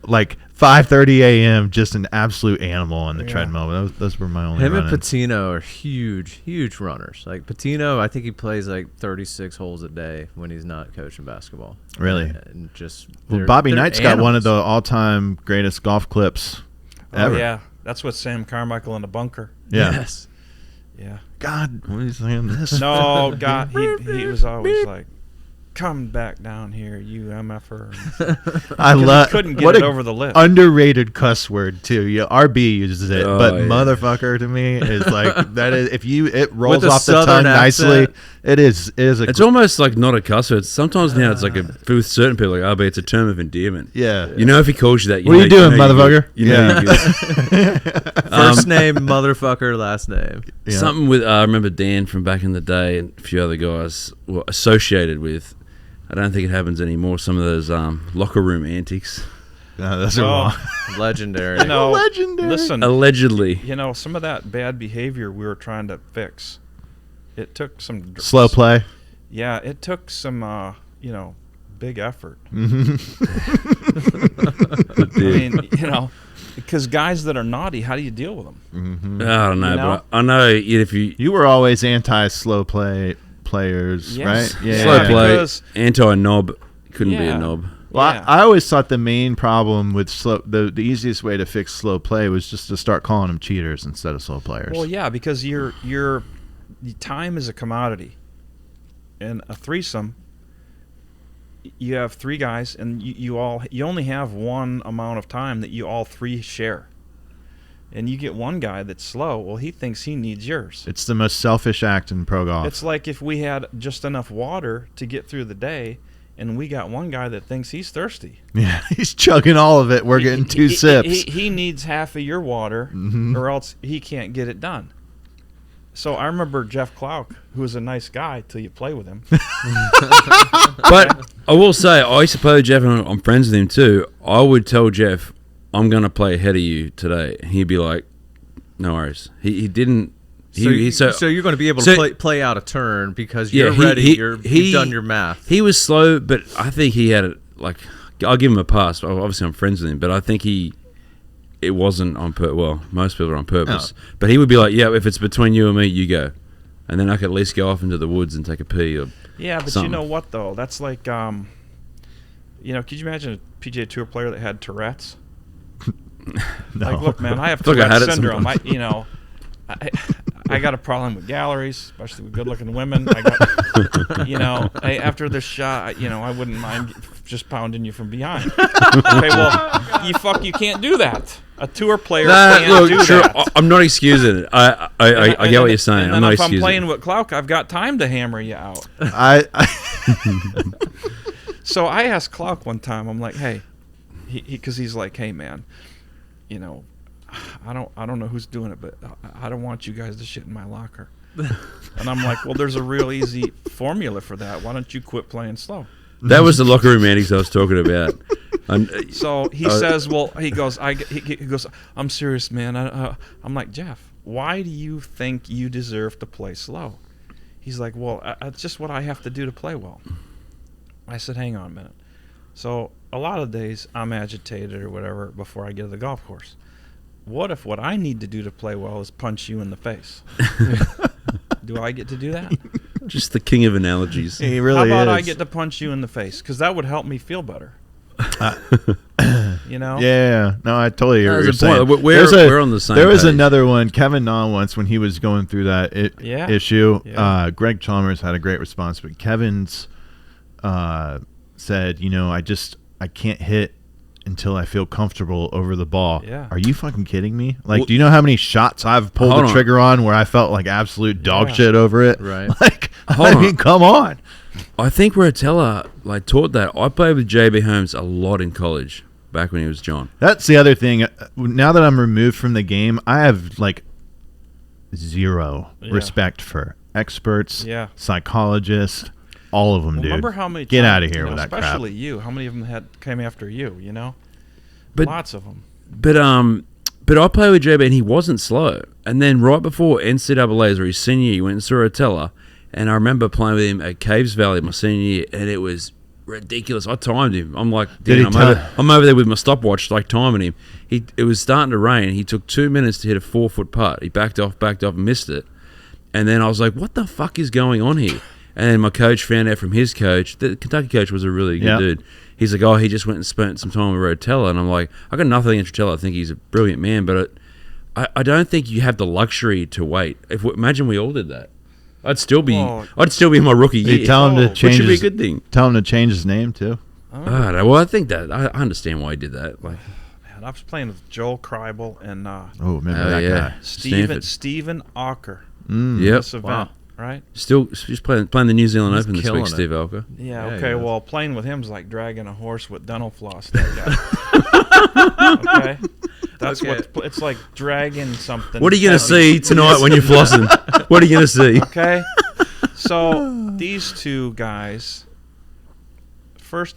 like 5:30 a.m. Just an absolute animal on the treadmill. Those were my only. Him run-ins. and Patino are huge runners. Like Patino, I think he plays like 36 holes a day when he's not coaching basketball. Really? And just Bobby they're Knight's animals. got one of the all-time greatest golf clips ever. Oh, yeah. That's what Sam Carmichael in the bunker. Yeah. Yes. Yeah. God, what are you saying this? No, God, he was always like, come back down here, you MFer. I love. Couldn't get what it a over the lip. Underrated cuss word too. Yeah, RB uses it, Oh, but yeah. motherfucker to me is like that. Is if you it rolls With a off the tongue southern nicely. accent. It is. It is a. It's almost like not a cuss word. Sometimes now it's like with certain people like, but it's a term of endearment. yeah. You know, if he calls you that, What are you doing, you're motherfucker? good. You know you're good. First name, motherfucker, last name. Yeah. Something with I remember Dan from back in the day and a few other guys were associated with. I don't think it happens anymore. Some of those locker room antics. No, those are Oh. wrong. Legendary. You know, Legendary. listen, Allegedly. you know, some of that bad behavior we were trying to fix. It took some Slow play. Yeah, it took some, you know, big effort. Mm-hmm. I mean, you know, because guys that are naughty, how do you deal with them? Mm-hmm. I don't know, You know? but I know if you You were always anti-slow play players, Yes. right? Yeah. slow Yeah, play, because- anti-knob, couldn't be Yeah. a knob. Well, Yeah. I always thought the main problem with the easiest way to fix slow play was just to start calling them cheaters instead of slow players. Well, yeah, because your time is a commodity. In a threesome, you have three guys, and you only have one amount of time that you all three share. And you get one guy that's slow. Well, he thinks he needs yours. It's the most selfish act in pro golf. It's like if we had just enough water to get through the day, and we got one guy that thinks he's thirsty. Yeah, he's chugging all of it. We're getting two sips. He needs half of your water, Mhm. or else he can't get it done. So I remember Jeff Clark, who was a nice guy till you play with him. But I will say, I suppose Jeff, and I'm friends with him too. I would tell Jeff, I'm going to play ahead of you today. And he'd be like, no worries. He didn't. So you're going to be able to play out a turn because you're Yeah, ready. You've done your math. He was slow, but I think he had it. Like, I'll give him a pass. Obviously, I'm friends with him, but I think it wasn't on purpose. Well, most people are on purpose. No. But he would be like, yeah, if it's between you and me, you go. And then I could at least go off into the woods and take a pee. Or Yeah, but something. you know what, though? That's like, you know, could you imagine a PGA Tour player that had Tourette's? No. Like, look, man, I have Look, I had Tourette's it syndrome. sometimes. I got a problem with galleries, especially with good-looking women. I got, you know, after this shot, you know, I wouldn't mind just pounding you from behind. Okay, well, you can't do that. A tour player can't do that. I'm not excusing it. I get what you're saying. And I'm then not if I'm excusing playing it. with Clark, I've got time to hammer you out. So I asked Clark one time. I'm like, hey, because he's like, hey, man, you know, I don't know who's doing it, but I don't want you guys to shit in my locker. And I'm like, well, there's a real easy formula for that. Why don't you quit playing slow? That was the locker room antics I was talking about. So he says, well, he goes, I'm serious, man. I'm like, Jeff, why do you think you deserve to play slow? He's like, well, it's just what I have to do to play well. I said, hang on a minute. So a lot of days I'm agitated or whatever before I get to the golf course. What if what I need to do to play well is punch you in the face? Do I get to do that? Just the king of analogies. He really How about is. I get to punch you in the face? Because that would help me feel better. You know? Yeah, no, I totally hear what you're There's a point. saying. We're on the same There was page. another one, Kevin Na, once when he was going through that issue. Yeah. Greg Chalmers had a great response, but Kevin's said, you know, I can't hit until I feel comfortable over the ball. Yeah. Are you fucking kidding me? Like, do you know how many shots I've pulled Hold the on. trigger on where I felt like absolute dog Yeah. shit over it? Right. Like, Hold I mean, on. come on. I think Rotella taught that. I played with JB Holmes a lot in college back when he was John. That's the other thing. Now that I'm removed from the game, I have like zero respect for experts, psychologists, all of them, dude. Remember how many Get times, out of here with that crap. especially you. How many of them came after you? You know, But lots of them. But I played with JB and he wasn't slow. And then right before NCAA's or his senior year, he went and saw Rotella. And I remember playing with him at Caves Valley my senior year, and it was ridiculous. I timed him. I'm like, I'm over there with my stopwatch, like timing him. It was starting to rain. He took 2 minutes to hit a 4-foot putt. He backed off, and missed it. And then I was like, what the fuck is going on here? And then my coach found out from his coach. The Kentucky coach was a really good dude. He's like, oh, he just went and spent some time with Rotella. And I'm like, I got nothing against Rotella. I think he's a brilliant man, but I don't think you have the luxury to wait. Imagine we all did that. I'd still be in my rookie year. You tell him to Which change. should be a good thing. Tell him to change his name too. Well, I think that I understand why he did that. Like, Man, I was playing with Joel Kreibel and Remember that guy? Steven Auker. Yep. This event, right? Still just playing the New Zealand He's Open this killing week, it. Steve Alker. Yeah, Yeah, okay. he is. Well, playing with him's like dragging a horse with dental floss. That guy. Okay, that's Okay. what it's like dragging something. What are you gonna heavy. see tonight when you're flossing? What are you gonna see? Okay, so these two guys. First,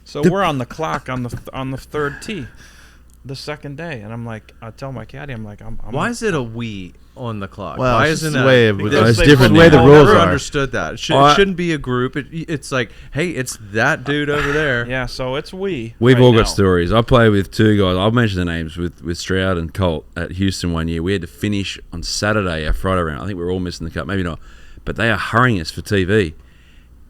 so we're on the clock on the third tee, the second day, and I'm like, I tell my caddy, I'm like, I'm Why is it a we on the clock? Well, Why it's isn't the it? way of- Because it's they different put now. way the all rules I never are. understood that. It I- shouldn't be a group. It's like, hey, it's that dude over there. Yeah, so it's we. We've right all now. got stories. I play with two guys. I'll mention the names with Stroud and Colt at Houston one year. We had to finish on Saturday, our Friday round. I think we were all missing the cut, maybe not, but they are hurrying us for TV.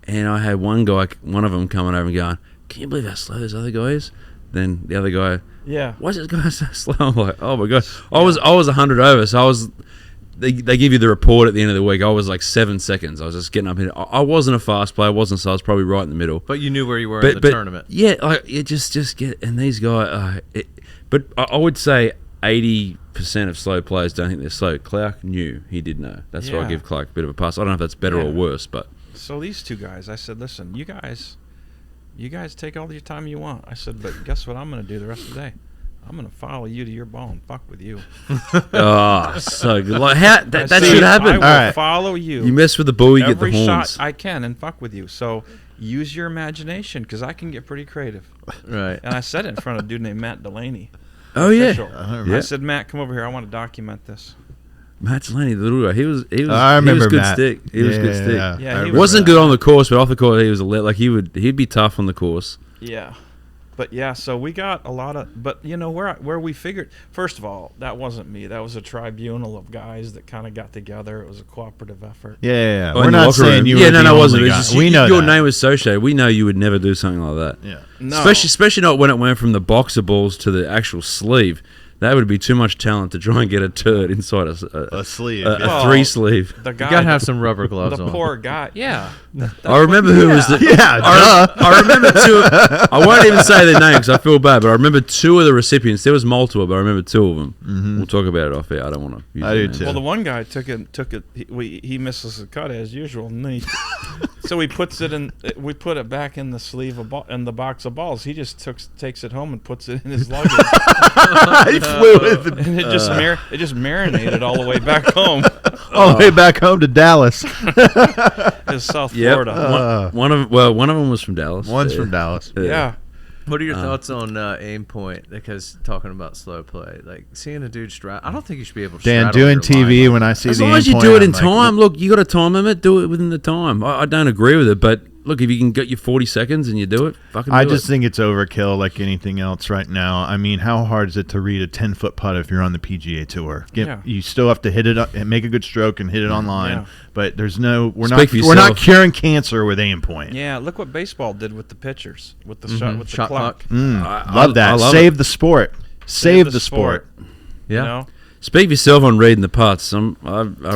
And I had one of them coming over and going, "Can you believe how slow this other guy is?" Then the other guy, Yeah. "Why is this guy so slow?" I'm like, "Oh my god!" I was 100 over, so I was. They give you the report at the end of the week. I was like 7 seconds. I was just getting up here. I wasn't a fast player. I wasn't, so I was probably right in the middle. But you knew where you were in the tournament. Yeah, like it just get. And these guys, but I would say 80% of slow players don't think they're slow. Clark knew. He did know. That's why I Yeah. give Clark a bit of a pass. I don't know if that's better or Yeah. worse, but So these two guys, I said, listen, you guys take all your time you want. I said, but guess what I'm going to do the rest of the day? I'm going to follow you to your ball and fuck with you. so good. Like how I that said, should I happen. will All right. follow you. You mess with the bull, you get the every horns. shot I can and fuck with you. So use your imagination because I can get pretty creative. Right. And I said it in front of a dude named Matt Delaney. Oh yeah, official. Yeah. I said, Matt, come over here. I want to document this. Matt Delaney, the little guy. He was. I He remember was good Matt. stick. He was good stick. Yeah, I he remember Wasn't that. good on the course, but off the course he was like he'd be tough on the course. Yeah. But yeah, so we got a lot of, but you know where we figured. First of all, that wasn't me. That was a tribunal of guys that kind of got together. It was a cooperative effort. Yeah. Oh, We're in the not locker saying room. you Yeah, were no, the no, it only wasn't. It's guy. just We know your that. name was associated. We know you would never do something like that. Yeah. No, Especially not when it went from the boxer balls to the actual sleeve. That would be too much talent to try and get a turd inside A sleeve. a Well, three sleeve. the guy. You gotta have some rubber gloves the on. poor guy. Yeah. I remember who was the. Yeah, I remember two. I won't even say their names because I feel bad, but I remember two of the recipients. There was multiple, but I remember two of them. We'll talk about it off air. I don't want to. Use I their do names. too. Well, the one guy took it. He misses the cut as usual, and then so he puts it in. We put it back in the sleeve of in the box of balls. He just takes it home and puts it in his luggage, He flew with and it just marinated all the way back home. all the way back home to Dallas. It's South Yep. Florida. One of them was from Dallas. One's from Dallas. Yeah. What are your thoughts on aim point? Because talking about slow play, like seeing a dude straddle, I don't think you should be able to. Dan, straddle doing your TV line. when I see As the long as you endpoint, do it in I'm like, time. Look, you got a time limit. Do it within the time. I don't agree with it, but look, if you can get your 40 seconds and you do it, fucking do I it. just think it's overkill like anything else right now. I mean, how hard is it to read a 10-foot putt if you're on the PGA Tour? Yeah. You still have to hit it up and make a good stroke and hit it online. Yeah. But there's no we're Speak for not yourself. curing cancer with aim point. Yeah. Look what baseball did with the pitchers, with the shot, with the Shot clock. clock. Love that. I love Save it. the sport. Save the sport. Yeah. You know? Speak for yourself on reading the putts. I'm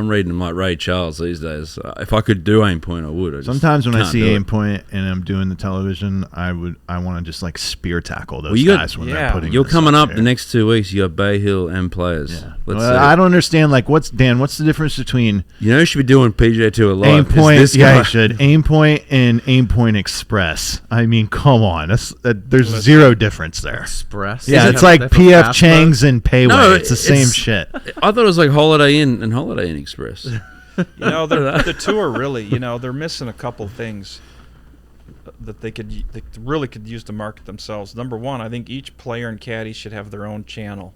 reading them like Ray Charles these days. If I could do aim point, I would. I just Sometimes when I can't see do it. aim point and I'm doing the television, I want to just like spear tackle those Well, you got- guys when yeah. they're putting. You're this coming up here. the next 2 weeks. You got Bay Hill and players. Yeah. Let's Well, see. I don't understand. Like, what's the difference between You know, you should be doing PGA Tour live. aim It's point? this Yeah, guy. you should. Aim point and aim point express. I mean, come on. There's zero difference there. Express. Yeah, Is it's it like that for PF fast Chang's and Payway. No, it's the same it's- shit. I thought it was like Holiday Inn and Holiday Inn Express. You know, the tour really, they're missing a couple things that they really could use to market themselves. Number one, I think each player and caddy should have their own channel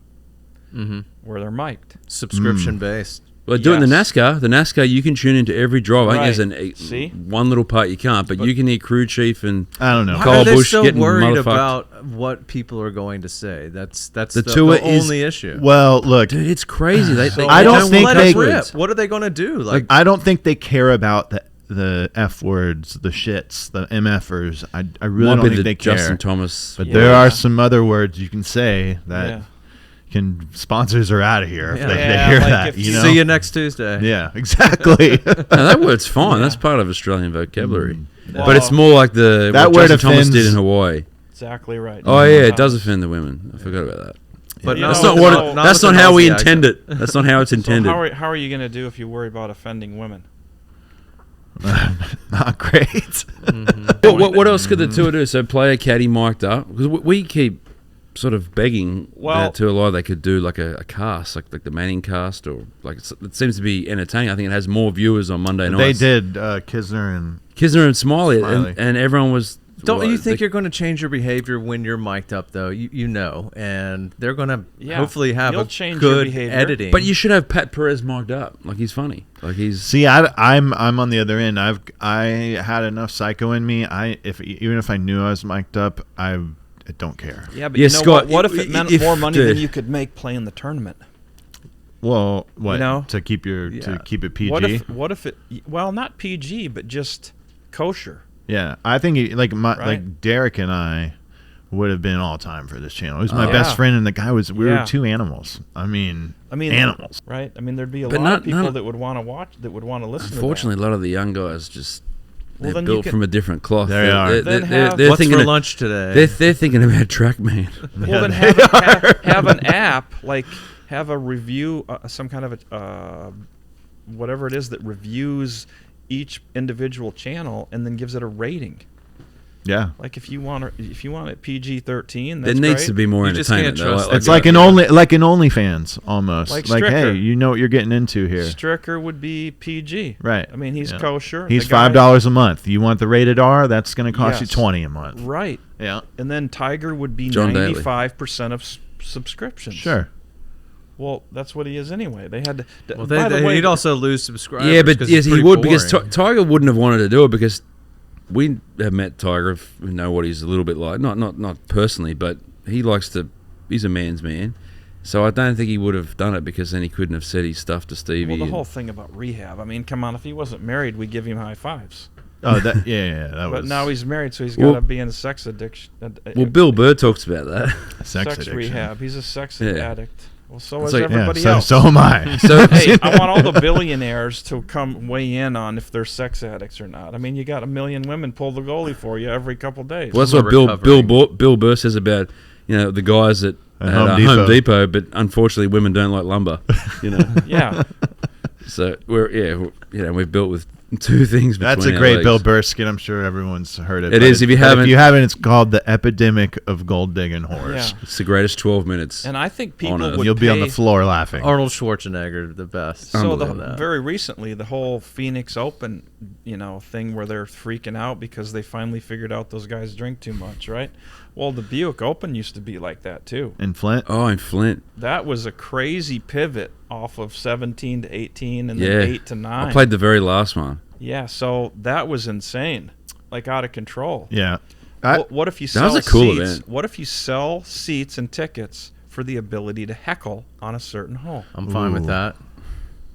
where they're mic'd. subscription based? Well, doing the Yes. NASCAR, you can tune into every drive. I think there's See? one little part you can't, but you can hear crew chief and I don't know. Kyle Why are they Busch so getting worried motherfucked. about what people are going to say? That's The the tour is- only issue. Well, look, Dude, it's crazy. They I don't want think Let they- it rip. words. What are they going to do? Like, I don't think they care about the F words, the shits, the MFers. I really Might don't be think the they care. Justin Thomas. But Yeah. there are some other words you can say that sponsors are out of here if Yeah. they Yeah, hear like that. if You you- know? See you next Tuesday. Yeah, exactly. No, that word's fine. That's part of Australian vocabulary. Well, But it's more like that what word Justin Thomas did offends- in Hawaii. exactly right. Oh yeah, it does offend the women. I forgot about that. But Yeah. That's No, not what. no, That's with not an how we Aussie intend accent. it. That's not how it's So intended. how are you going to do if you worry about offending women? Not great. What else could the tour do? So play a caddy mic'd up, because we keep sort of begging Well- to allow they could do like a cast, like the Manning cast, or like it seems to be entertaining. I think it has more viewers on Monday They nights. did Kisner and Kisner and Smiley, Smiley. And everyone was. Don't well, you think they- you're going to change your behavior when you're mic'd up, though? You know, and they're going to Yeah. hopefully have You'll a change your good behavior. editing. But you should have Pat Perez mic'd up. Like he's funny. Like he's. See, I'm on the other end. I had enough psycho in me. Even if I knew I was mic'd up, I don't care. Yeah, but Yeah, you know Scott, what if it meant if more money the- than you could make playing the tournament? Well, what You know? to keep Yeah. to keep it PG? What if it? Well, not PG, but just kosher. Yeah, I think Right. like Derek and I would have been all time for this channel. He was my Yeah. best friend, and the guy was. We Yeah. were two animals. I mean, animals. right? I mean, there'd be a But lot not- of people not- that would want to watch, that would want to listen. Unfortunately, a lot of the young guys just. Well, They're then you built can- from a different cloth. They are. Then have- they're What's thinking for of- lunch today? They're thinking about TrackMan. to that. Well, Yeah, then they have an app, like have a review, some kind of a whatever it is that reviews each individual channel and then gives it a rating. Yeah, Like if you want it PG-13, There that's needs great. to be more You just can't entertainment. though. trust it's like an OnlyFans almost. Like Like, Stricker. hey, you know what you're getting into here. Stricker would be PG. Right. I mean, he's Yeah. kosher. He's The guy- $5 a month. You want the rated R? That's going to cost you Yes. 20 a month. Right. Yeah, And then Tiger would be John Daly. 95% of subscriptions. sure. Well, that's what he is anyway. They had to. well, by the way, he'd also lose subscribers. Yeah, but 'cause yes, it's he pretty would because boring. Tiger wouldn't have wanted to do it because we have met Tiger. If we know what he's a little bit like. Not personally, but he likes to. He's a man's man. So I don't think he would have done it because then he couldn't have said his stuff to Stevie. well, the and- whole thing about rehab. I mean, come on. If he wasn't married, we'd give him high fives. Oh, that yeah, that But was. now he's married, so he's Well- got to be in sex addiction. well, Bill Burr talks about that. sex addiction. rehab. He's a sex Yeah. addict. Well, so It's is like- Yeah, everybody so, else. so am I. So Hey, I want all the billionaires to come weigh in on if they're sex addicts or not. I mean, you got a million women pull the goalie for you every couple days. well, that's Some what are Bill Burr says about the guys at At Home Depot, but unfortunately women don't like lumber. Yeah. So we've built with two things. That's a between our great legs. Bill Burr skit. I'm sure everyone's heard it. It but is. If you but haven't- it's called The Epidemic of Gold Digging Whores. Yeah. It's the greatest 12 minutes. And I think people Earth. would You'll be on the pay- floor laughing. Arnold Schwarzenegger, the best. So Unbelievable. very recently, the whole Phoenix Open, thing where they're freaking out because they finally figured out those guys drink too much, right? Well, the Buick Open used to be like that too. In Flint? Oh, in Flint. That was a crazy pivot off of 17 to 18 and Yeah. then 8 to 9. I played the very last one. Yeah, so that was insane, like out of control. Yeah. What if you That sell was a cool seats? event. What if you sell seats and tickets for the ability to heckle on a certain hole? I'm fine with Ooh. that.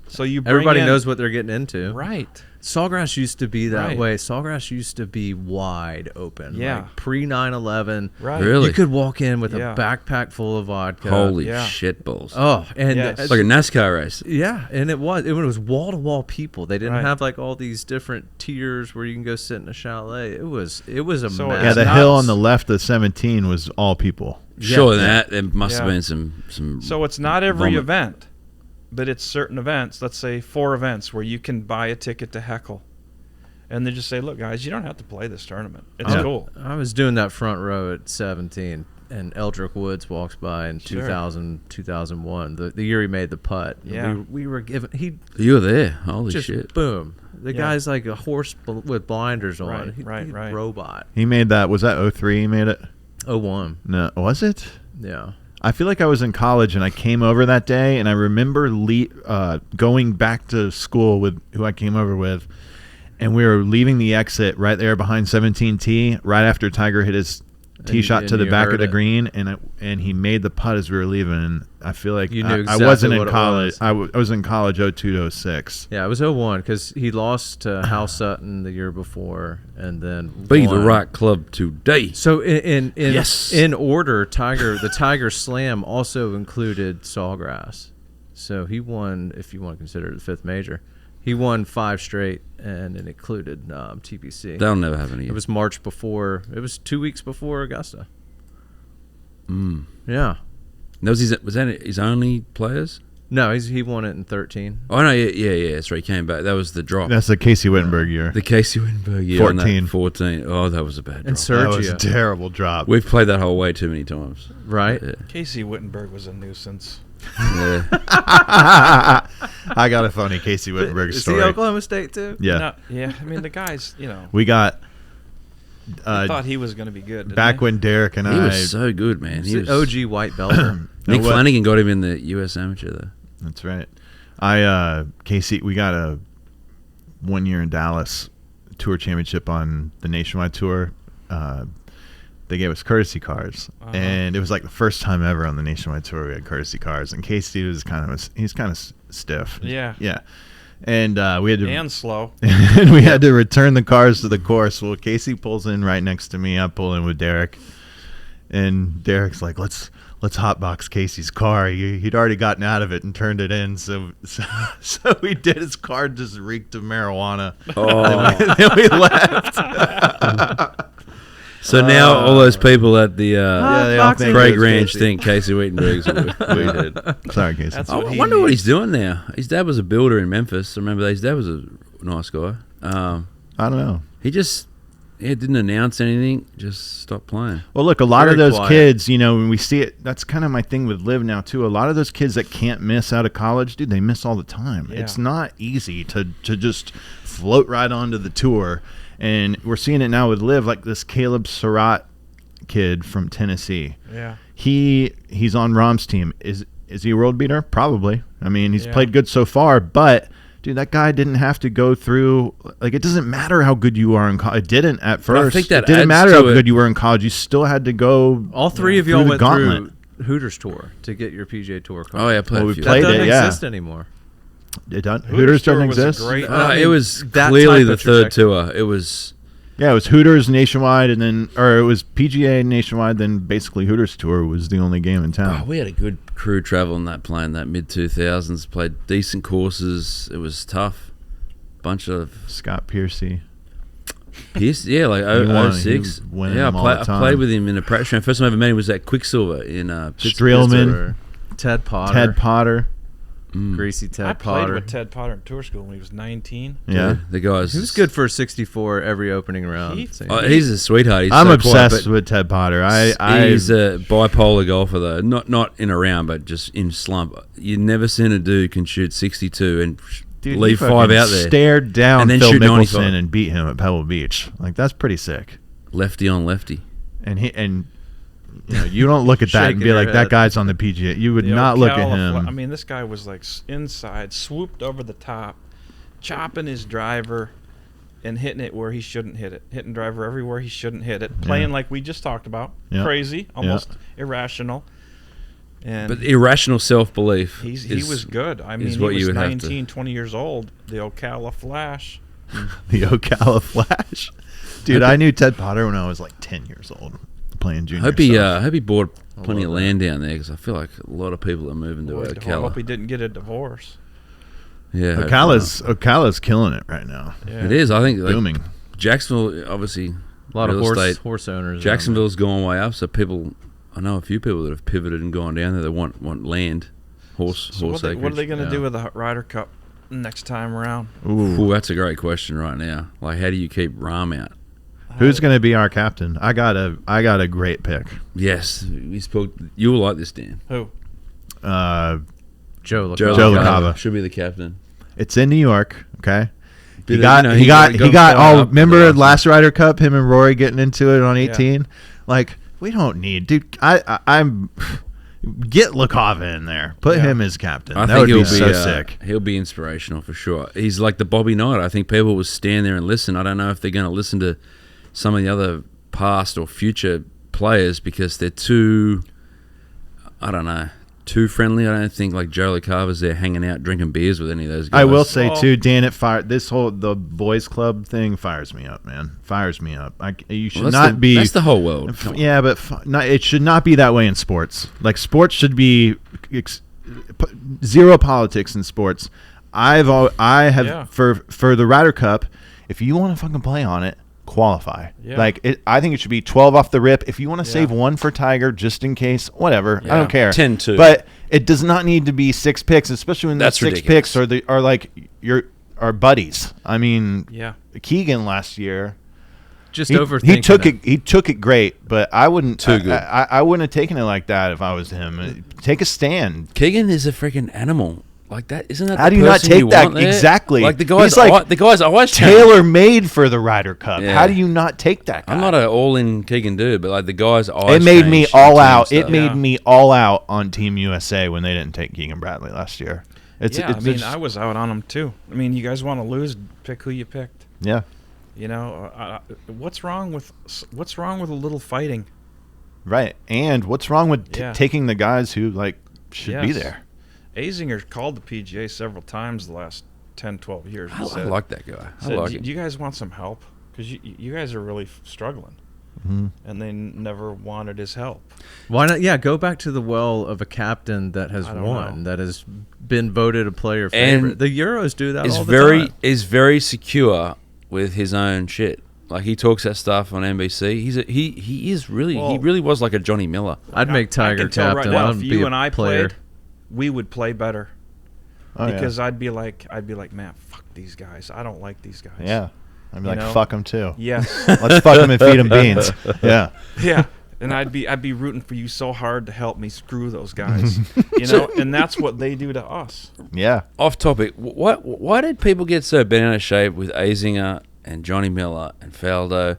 So you bring Everybody in- knows what they're getting into. right? Sawgrass used to be that Right. way. Sawgrass used to be wide open. Yeah. Like pre 9/11. Right. Really? You could walk in with Yeah. a backpack full of vodka. Holy Yeah. shit balls. Oh, and Yes. It's like a NASCAR race. yeah, and it was wall to wall people. They didn't Right. have like all these different tiers where you can go sit in a chalet. It was a So mess. Yeah, it's the not- hill on the left of 17 was all people. Sure, Yeah. that there must have Yeah. been some. So it's not every vomit. event, but it's certain events. Let's say 4 events where you can buy a ticket to heckle, and they just say, "Look, guys, you don't have to play this tournament. It's Yeah. cool." I was doing that front row at 17, and Eldrick Woods walks by in Sure. 2001, the year he made the putt. Yeah. We were given, he You were there. Holy just, shit. boom. The Yeah. guy's like a horse with blinders on. Right, He's right, a right. robot. He made that. Was that 03 he made it? 01, No. Was it? yeah. I feel like I was in college and I came over that day, and I remember going back to school with who I came over with, and we were leaving the exit right there behind 17T right after Tiger hit his tee shot to the you back of heard the it. green, and he made the putt as we were leaving. And I feel like You knew I exactly wasn't in what it college. was. I was in college 02 to 06. Yeah, it was 01 because he lost to Hal Sutton the year before, and then Be the won. right club today. So Yes. in order, the Tiger Slam also included Sawgrass. So he won, if you want to consider it the fifth major. He won 5 straight, and it included TPC. That'll never happen again. It was March before. It was 2 weeks before Augusta. Mm. Yeah. Was that his only players? No, he won it in 13. Oh no, yeah. That's right. He came back. That was the drop. That's the Casey Wittenberg year. The Casey Wittenberg year. 14. 14. Oh, that was a bad drop. And That was a Sergio, terrible drop. We've played that hole way too many times. right? Yeah. Casey Wittenberg was a nuisance. Yeah. I got a funny Casey Wittenberg Is story. he Oklahoma State too? Yeah, No, yeah. I mean, the guy's, we got I thought he was going to be good. Didn't back he? when Derek and He I. was so good, man. He He's was the OG white belter. Nick What- Flanagan got him in the U.S. Amateur though. That's right. Casey, we got a 1 year in Dallas tour championship on the nationwide tour. They gave us courtesy cars, and it was like the first time ever on the nationwide tour we had courtesy cars. And Casey was he's kind of stiff. Yeah. Yeah. And we had to And slow. and we had to return the cars to the course. Well, Casey pulls in right next to me. I pull in with Derek, and Derek's like, "Let's hotbox Casey's car." He'd already gotten out of it and turned it in. So we did. His car just reeked of marijuana. Oh, Then we left. so now all those people at the Yeah, they all think Craig it was Ranch Casey. think Casey Wittenberg's what we did. Sorry, Casey. That's I what he wonder what needs. he's doing now. His dad was a builder in Memphis. I remember that. His dad was a nice guy. I don't know. He just didn't announce anything. Just stopped playing. Well, look, a lot of Very those quiet. kids, when we see it, that's kind of my thing with Liv now, too. A lot of those kids that can't miss out of college, dude, they miss all the time. Yeah. It's not easy to just float right onto the tour. And we're seeing it now with Liv, like this Caleb Surratt kid from Tennessee. Yeah. He's on Rom's team. Is he a world beater? Probably. I mean, he's Yeah. played good so far, but dude, that guy didn't have to go through. Like, it doesn't matter how good you are in college. It didn't at But I first. think that it didn't adds matter to how it. good you were in college. You still had to go. All three of through y'all the went gauntlet. through Hooters Tour to get your PGA Tour card. Oh yeah, I played. Well, a we few. That played doesn't it, yeah. exist anymore. It doesn't. Hooters Hooters Tour doesn't was a exist. great- It was that clearly type the of third trajectory. tour. It was. Yeah, it was Hooters nationwide, and then it was PGA nationwide. Then basically Hooters Tour was the only game in Oh, town. we had a good crew traveling that plane. That mid 2000s played decent courses. It was tough. Bunch of Scott Piercy. Pierce, yeah, like He won. 06. He was winning Yeah, them all the I time. played with him in a practice round. First time I ever met him was at Quicksilver in Streelman, Ted Potter. Ted Potter. Greasy Ted I played Potter. with Ted Potter in tour school when he was 19. Yeah. the guys. He was good for 64 every opening round. He- So- He's a sweetheart. He's I'm so obsessed quiet, with Ted Potter. but he's a bipolar golfer though. Not in a round, but just in slump. You never seen a dude can shoot 62 and Dude, leave he 5 fucking out there. Stared down And then Phil shoot 95. Mickelson and beat him at Pebble Beach. Like, that's pretty sick. Lefty on lefty. And you don't look at that and Shaking be your like, head. that guy's on the PGA. You would The not look at Ocala him. I mean, this guy was like inside, swooped over the top, chopping his driver, and hitting it where he shouldn't hit it. Hitting driver everywhere he shouldn't hit it. Playing like we just talked about. Yeah. Crazy, almost irrational. And But irrational self-belief. he is- was good. I mean, is he what you was would have to- 19, 20 years old. The Ocala Flash. The Ocala Flash. Dude, I knew Ted Potter when I was like 10 years old, playing junior Hope he bought plenty of love land down there because I feel like a lot of people are moving to Boy, I Ocala. hope he didn't get a divorce. Yeah, Ocala's killing it right now. Yeah. it is. I think like, Booming. Jacksonville, obviously, a lot of real estate. horse owners. Jacksonville's going way up, so people. I know a few people that have pivoted and gone down there. They want land, horse So what are acreage. they going to yeah. do with the Ryder Cup next time around? Ooh, that's a great question right now. Like, how do you keep Rahm out? Who's going to be our captain? I got a great pick. Yes, we spoke. You will like this, Dan. Who? Joe Joe LaCava. should be the captain. It's in New York, okay? He But, got you know, he got got he got fired all up remember with the last Ryder Cup, him and Rory getting into it on Yeah. 18? Like, we don't need, dude. I'm get LaCava in there. Put Yeah. him as captain. I That think would he'll be be so sick. He'll be inspirational for sure. He's like the Bobby Knight. I think people will stand there and listen. I don't know if they're going to listen to some of the other past or future players because they're too, I don't know, too friendly. I don't think like Joe LaCava's there hanging out drinking beers with any of those guys. I will say too, Dan, the boys club thing fires me up, man. Fires me up. You should not be. That's the whole world. Yeah, but it should not be that way in sports. Like sports should be zero politics in sports. I have for the Ryder Cup. If you want to fucking play on it, qualify. Yeah. Like I think it should be 12 off the rip. If you want to save one for Tiger just in case, whatever. I don't care. 10-2. But it does not need to be 6 picks, especially when the 6 picks are like our buddies. I mean, Keegan last year. Just overthinking. He took it great, but I wouldn't. Too good. I wouldn't have taken it like that if I was him. Take a stand. Keegan is a freaking animal. Like that, isn't that? How do you not take that exactly? Like the guy's always tailor made for the Ryder Cup. Yeah. How do you not take that guy? I'm not an all-in Keegan dude, but like the guy's always. It made me all out. It made me all out on Team USA when they didn't take Keegan Bradley last year. I was out on him too. I mean, you guys want to lose? Pick who you picked. Yeah. You know, what's wrong with a little fighting? Right, and what's wrong with taking the guys who should be there? Azinger called the PGA several times the last 10, 12 years. I like that guy. Do you guys want some help? Because you guys are really struggling. Mm-hmm. And they never wanted his help. Why not? Yeah, go back to the well of a captain that has won, that has been voted a player favorite. The Euros do that all the time. Is very secure with his own shit. Like he talks that stuff on NBC. He really was like a Johnny Miller. I'd make Tiger captain. Right now, if you and I played, we would play better. Because I'd be like, man, fuck these guys. I don't like these guys. Yeah. I'd be like, fuck them too. Yes. Let's fuck them and feed them beans. Yeah. Yeah. And I'd be rooting for you so hard to help me screw those guys. And that's what they do to us. Yeah. Off topic. Why did people get so bent out of shape with Azinger and Johnny Miller and Faldo?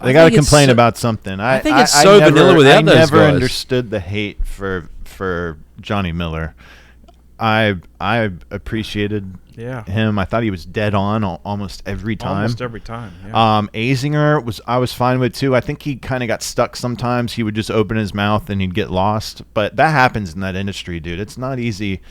They got to complain about something. I think it's so vanilla without those guys. I never understood the hate for Johnny Miller. I appreciated him. I thought he was dead on almost every time. Almost every time. Yeah. Azinger I was fine with too. I think he kind of got stuck sometimes. He would just open his mouth and he'd get lost. But that happens in that industry, dude. It's not easy.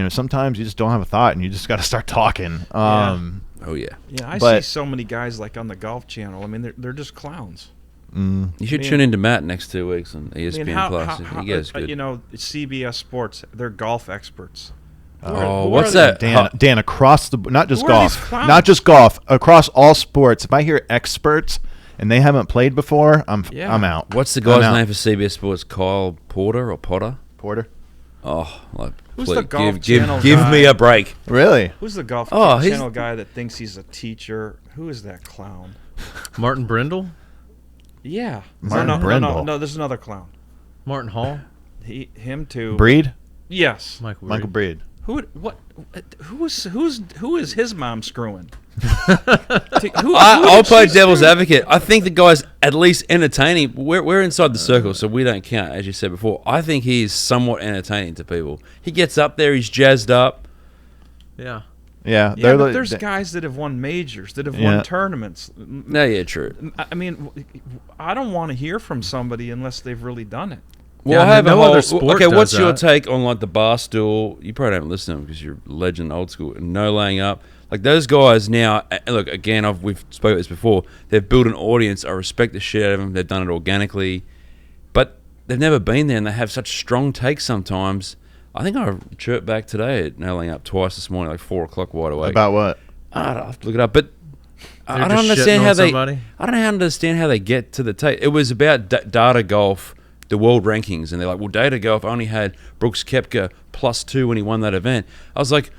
Sometimes you just don't have a thought and you just got to start talking. Oh yeah. Yeah, I see so many guys like on the Golf Channel. I mean, they're just clowns. You should tune into Matt next 2 weeks on ESPN Plus. He gets good. CBS Sports, they're golf experts. What's that? Dan, across the not just golf, across all sports. If I hear experts and they haven't played before, I'm out. What's the guy's name for CBS Sports? Kyle Porter or Potter? Porter. Oh, who's the Golf Channel give guy? me a break. Really? Who's the Golf Channel guy that thinks he's a teacher? Who is that clown? Martin Brindle? Yeah. Martin Brindle. No, there's another clown. Martin Hall? Him too. Breed? Yes. Michael Breed. Who is his mom screwing? I'll play devil's advocate. I think the guy's at least entertaining. We're inside the circle, so we don't count, as you said before. I think he's somewhat entertaining to people. He gets up there, he's jazzed up. Yeah. Yeah, but there's guys that have won majors, that have won tournaments. No, yeah, true. I mean, I don't want to hear from somebody unless they've really done it. Well, I have other sport. Okay, what's your take on like the bar stool? You probably don't listen to them because you're legend, old school, and no laying up. Like those guys now. Look, again, we've spoken about this before. They've built an audience. I respect the shit out of them. They've done it organically, but they've never been there, and they have such strong takes sometimes. I think I chirped back today at no laying up twice this morning, like 4 o'clock, wide awake. About what? I have to look it up, but I don't understand how they. I don't understand how they get to the take. It was about data golf. The world rankings, and they're like, well, Data Golf only had Brooks Koepka +2 when he won that event. I was like,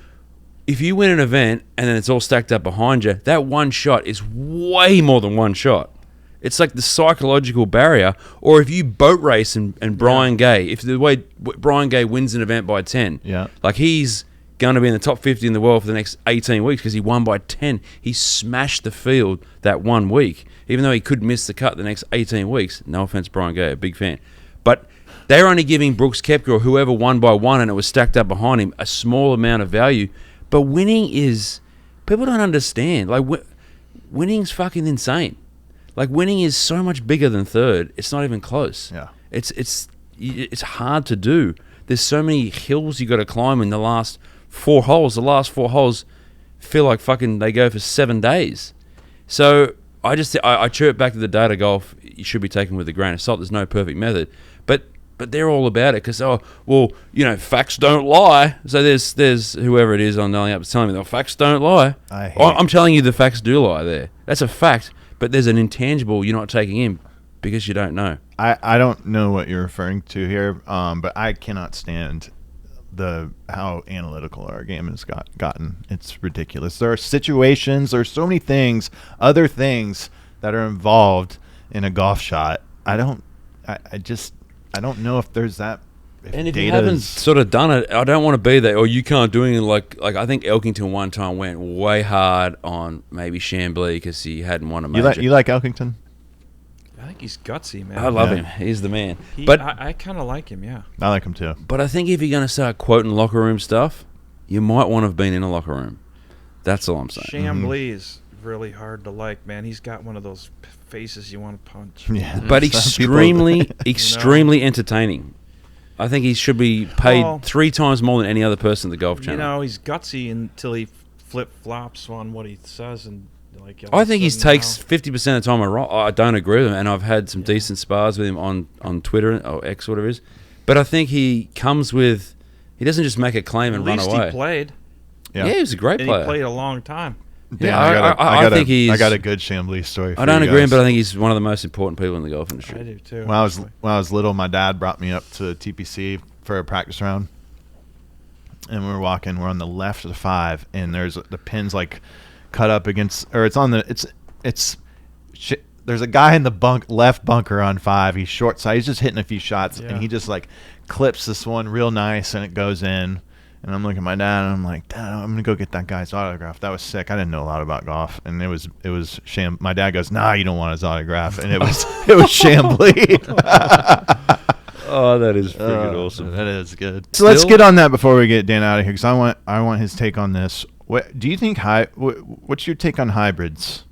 if you win an event and then it's all stacked up behind you, that one shot is way more than one shot. It's like the psychological barrier. Or if you boat race and Brian Gay, if the way Brian Gay wins an event by 10, like he's going to be in the top 50 in the world for the next 18 weeks because he won by 10. He smashed the field that 1 week, even though he could miss the cut the next 18 weeks. No offense, Brian Gay, a big fan. But they're only giving Brooks Koepka or whoever won by 1 and it was stacked up behind him a small amount of value. But winning is... People don't understand. Like, winning's fucking insane. Like, winning is so much bigger than third. It's not even close. Yeah. It's hard to do. There's so many hills you got to climb in the last 4 holes. The last 4 holes feel like fucking they go for 7 days. So I chirp back to the data golf. You should be taken with a grain of salt. There's no perfect method, but they're all about it because facts don't lie. So there's whoever it is on Nolling Up is telling me the facts don't lie. I'm telling you the facts do lie. There, that's a fact. But there's an intangible you're not taking in because you don't know. I don't know what you're referring to here, but I cannot stand how analytical our game has gotten. It's ridiculous. There are situations, there's so many things, other things that are involved in a golf shot. I don't know if there's that. And if you haven't sort of done it, I don't want to be there. Or you can't do it. Like I think Elkington one time went way hard on maybe Chambly because he hadn't won a major. You like Elkington? I think he's gutsy, man. I love him. He's the man. But I kind of like him, yeah. I like him too. But I think if you're going to start quoting locker room stuff, you might want to have been in a locker room. That's all I'm saying. Chambly is really hard to like, man. He's got one of those faces you want to punch. Yeah, but extremely entertaining. I think he should be paid 3 times more than any other person at the Golf Channel. He's gutsy until he flip-flops on what he says and. I think he takes 50% of the time I don't agree with him, and I've had some decent spars with him on Twitter or X, whatever it is. But I think he comes with... He doesn't just make a claim and run away. At least he played. Yeah, he was a great player. And he played a long time. Yeah, I got a good Chambly story for I don't you agree, guys. but I think he's one of the most important people in the golf industry. I do, too. When I was little, my dad brought me up to TPC for a practice round. And we're on the left of the 5, and there's the pin's like cut up against... Or it's on the... There's a guy in the left bunker on 5. He's short side. He's just hitting a few shots, and he just like clips this one real nice, and it goes in. And I'm looking at my dad, and I'm like, Dad, I'm gonna go get that guy's autograph. That was sick. I didn't know a lot about golf, and it was sham. My dad goes, Nah, you don't want his autograph, and it was Chambly. Oh, that is freaking awesome. That is good. So let's get on that before we get Dan out of here, because I want his take on this. What do you think? What's your take on hybrids?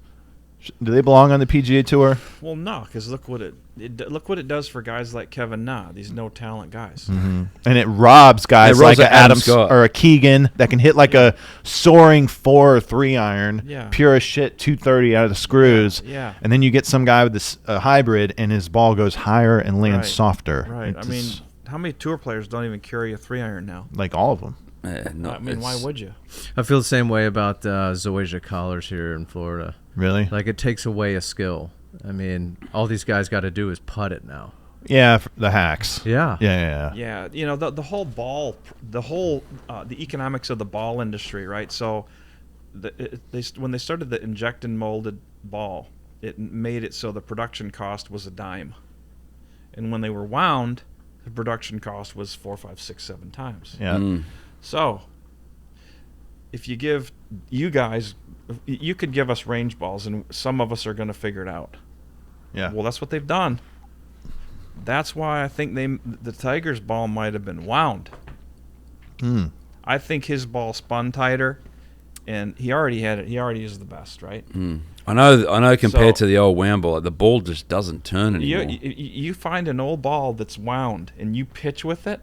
Do they belong on the PGA Tour? Well, no, because look what it does for guys like Kevin Na, these no talent guys. Mm-hmm. And it robs guys like an Adam Scott or a Keegan that can hit like a soaring 4 or 3 iron, pure as shit, 230 out of the screws. Yeah. And then you get some guy with this hybrid, and his ball goes higher and lands softer. Right. I mean, how many tour players don't even carry a 3 iron now? Like all of them. Why would you? I feel the same way about Zoysia collars here in Florida. Really? Like, it takes away a skill. I mean, all these guys got to do is putt it now. Yeah, the hacks. Yeah. Yeah, the whole ball, the economics of the ball industry, right? So, when they started the inject and molded ball, it made it so the production cost was a dime, and when they were wound, the production cost was 4, 5, 6, 7 times. Yeah. So, if you give you guys, you could give us range balls, and some of us are going to figure it out. Yeah. Well, that's what they've done. That's why I think the Tiger's ball might have been wound. I think his ball spun tighter, and he already had it. He already is the best, right? I know. Compared to the old wound ball, the ball just doesn't turn anymore. You find an old ball that's wound, and you pitch with it,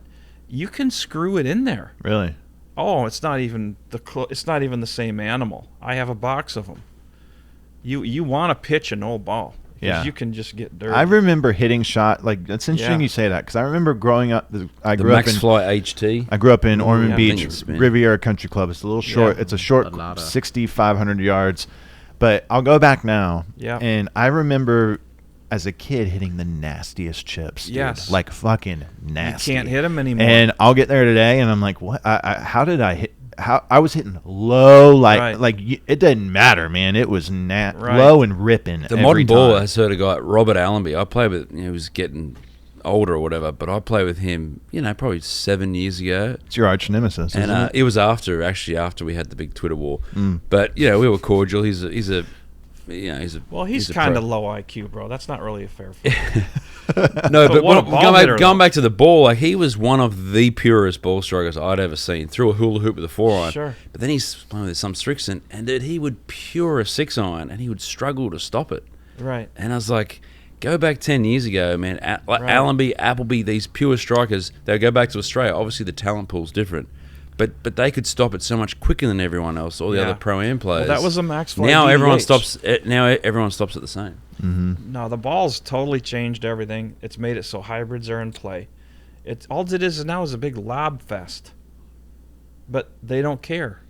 you can screw it in there. Really? Oh, it's not even the same animal. I have a box of them. You want to pitch an old ball. Yeah. You can just get dirty. I remember hitting shot, like, that's interesting you say that, because I remember growing up, I grew up in Ormond Beach, Riviera Country Club. It's a little short, it's a short 6,500 yards, but I'll go back now, and I remember as a kid hitting the nastiest chips, dude. Yes. Like fucking nasty. You can't hit them anymore. And I'll get there today, and I'm like, what? How did I hit? How I was hitting low, like it didn't matter, man. It was low and ripping. The modern ball, I sort of got Robert Allenby. I played with, he was getting older or whatever, but I played with him, probably 7 years ago. It's your arch nemesis, and isn't it? It was after we had the big Twitter war. But we were cordial. He's kind of low IQ, bro. That's not really a fair fight. No, but going back to the ball, like, he was one of the purest ball strikers I'd ever seen. Threw a hula hoop with a 4-iron. Sure. But then he's playing with some Strixon, and dude, he would pure a 6-iron, and he would struggle to stop it. Right. And I was like, go back 10 years ago, man. Like Allenby, Appleby, these pure strikers, they'll go back to Australia. Obviously, the talent pool's different. But they could stop it so much quicker than everyone else, all the other Pro-Am players. Well, that was a max flight now DH. everyone stops. Now everyone stops at the same. Mm-hmm. No, the ball's totally changed everything. It's made it so hybrids are in play. It's all it is now is a big lob fest, but they don't care.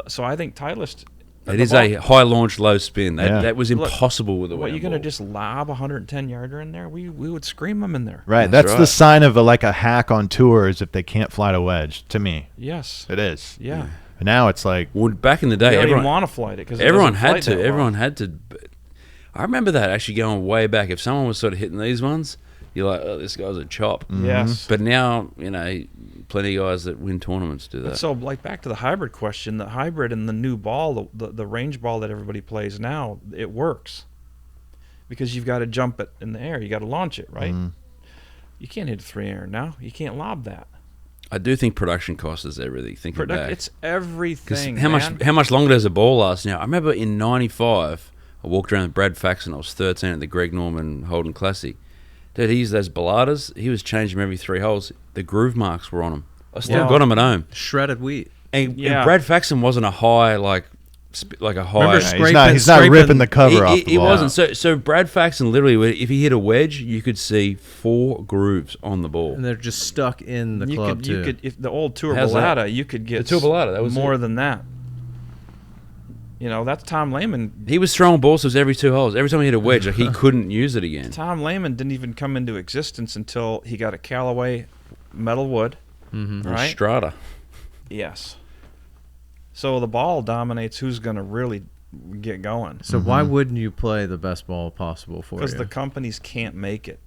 So I think Titleist. It is a high launch, low spin. That was impossible with the way. What, you're going to just lob a 110-yarder in there? We would scream them in there. Right. That's the sign of a hack on tour is if they can't fly a wedge, to me. Yes. It is. Yeah. And now it's like... Well, back in the day, they don't everyone even want to flight it because everyone had to. Everyone had to. I remember that actually going way back. If someone was sort of hitting these ones, you're like, oh, this guy's a chop. Mm-hmm. Yes. But now, plenty of guys that win tournaments do that. So, back to the hybrid question, the hybrid and the new ball, the range ball that everybody plays now, it works. Because you've got to jump it in the air. You got to launch it, right? Mm-hmm. You can't hit a 3-iron now. You can't lob that. I do think production cost is everything. Thinking back. It's everything, how much longer does a ball last now? I remember in 95, I walked around with Brad Faxon. I was 13 at the Greg Norman Holden Classic. Dude, he used those balladas. He was changing them every 3 holes. The groove marks were on them. I still got them at home. Shredded wheat. And Brad Faxon wasn't a high, like a high. He's not ripping the cover off the ball. He wasn't. So Brad Faxon literally, if he hit a wedge, you could see 4 grooves on the ball. And they're just stuck in the club, too. You could, if the old Tour How's Ballata, that? you could get the Tour Ballata, that was more than that. That's Tom Lehman. He was throwing balls every 2 holes. Every time he hit a wedge, he couldn't use it again. Tom Lehman didn't even come into existence until he got a Callaway metal wood, right? Strata. Yes. So the ball dominates who's going to really get going. So why wouldn't you play the best ball possible for you? Because the companies can't make it.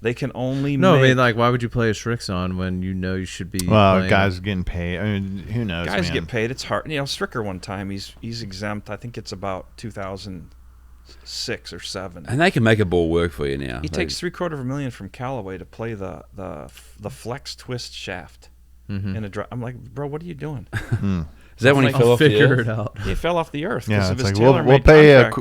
They can only why would you play a Srixon when you should be playing? Guys getting paid. I mean, who knows, Guys man. get paid. It's hard. Stricker one time, he's exempt. I think it's about 2006 or 7. And they can make a ball work for you now. He takes $750,000 from Callaway to play the flex twist shaft in a drive. I'm like, bro, what are you doing? Is that when he fell off the earth? it out. He fell off the earth Yeah, because of it's his like tailor-made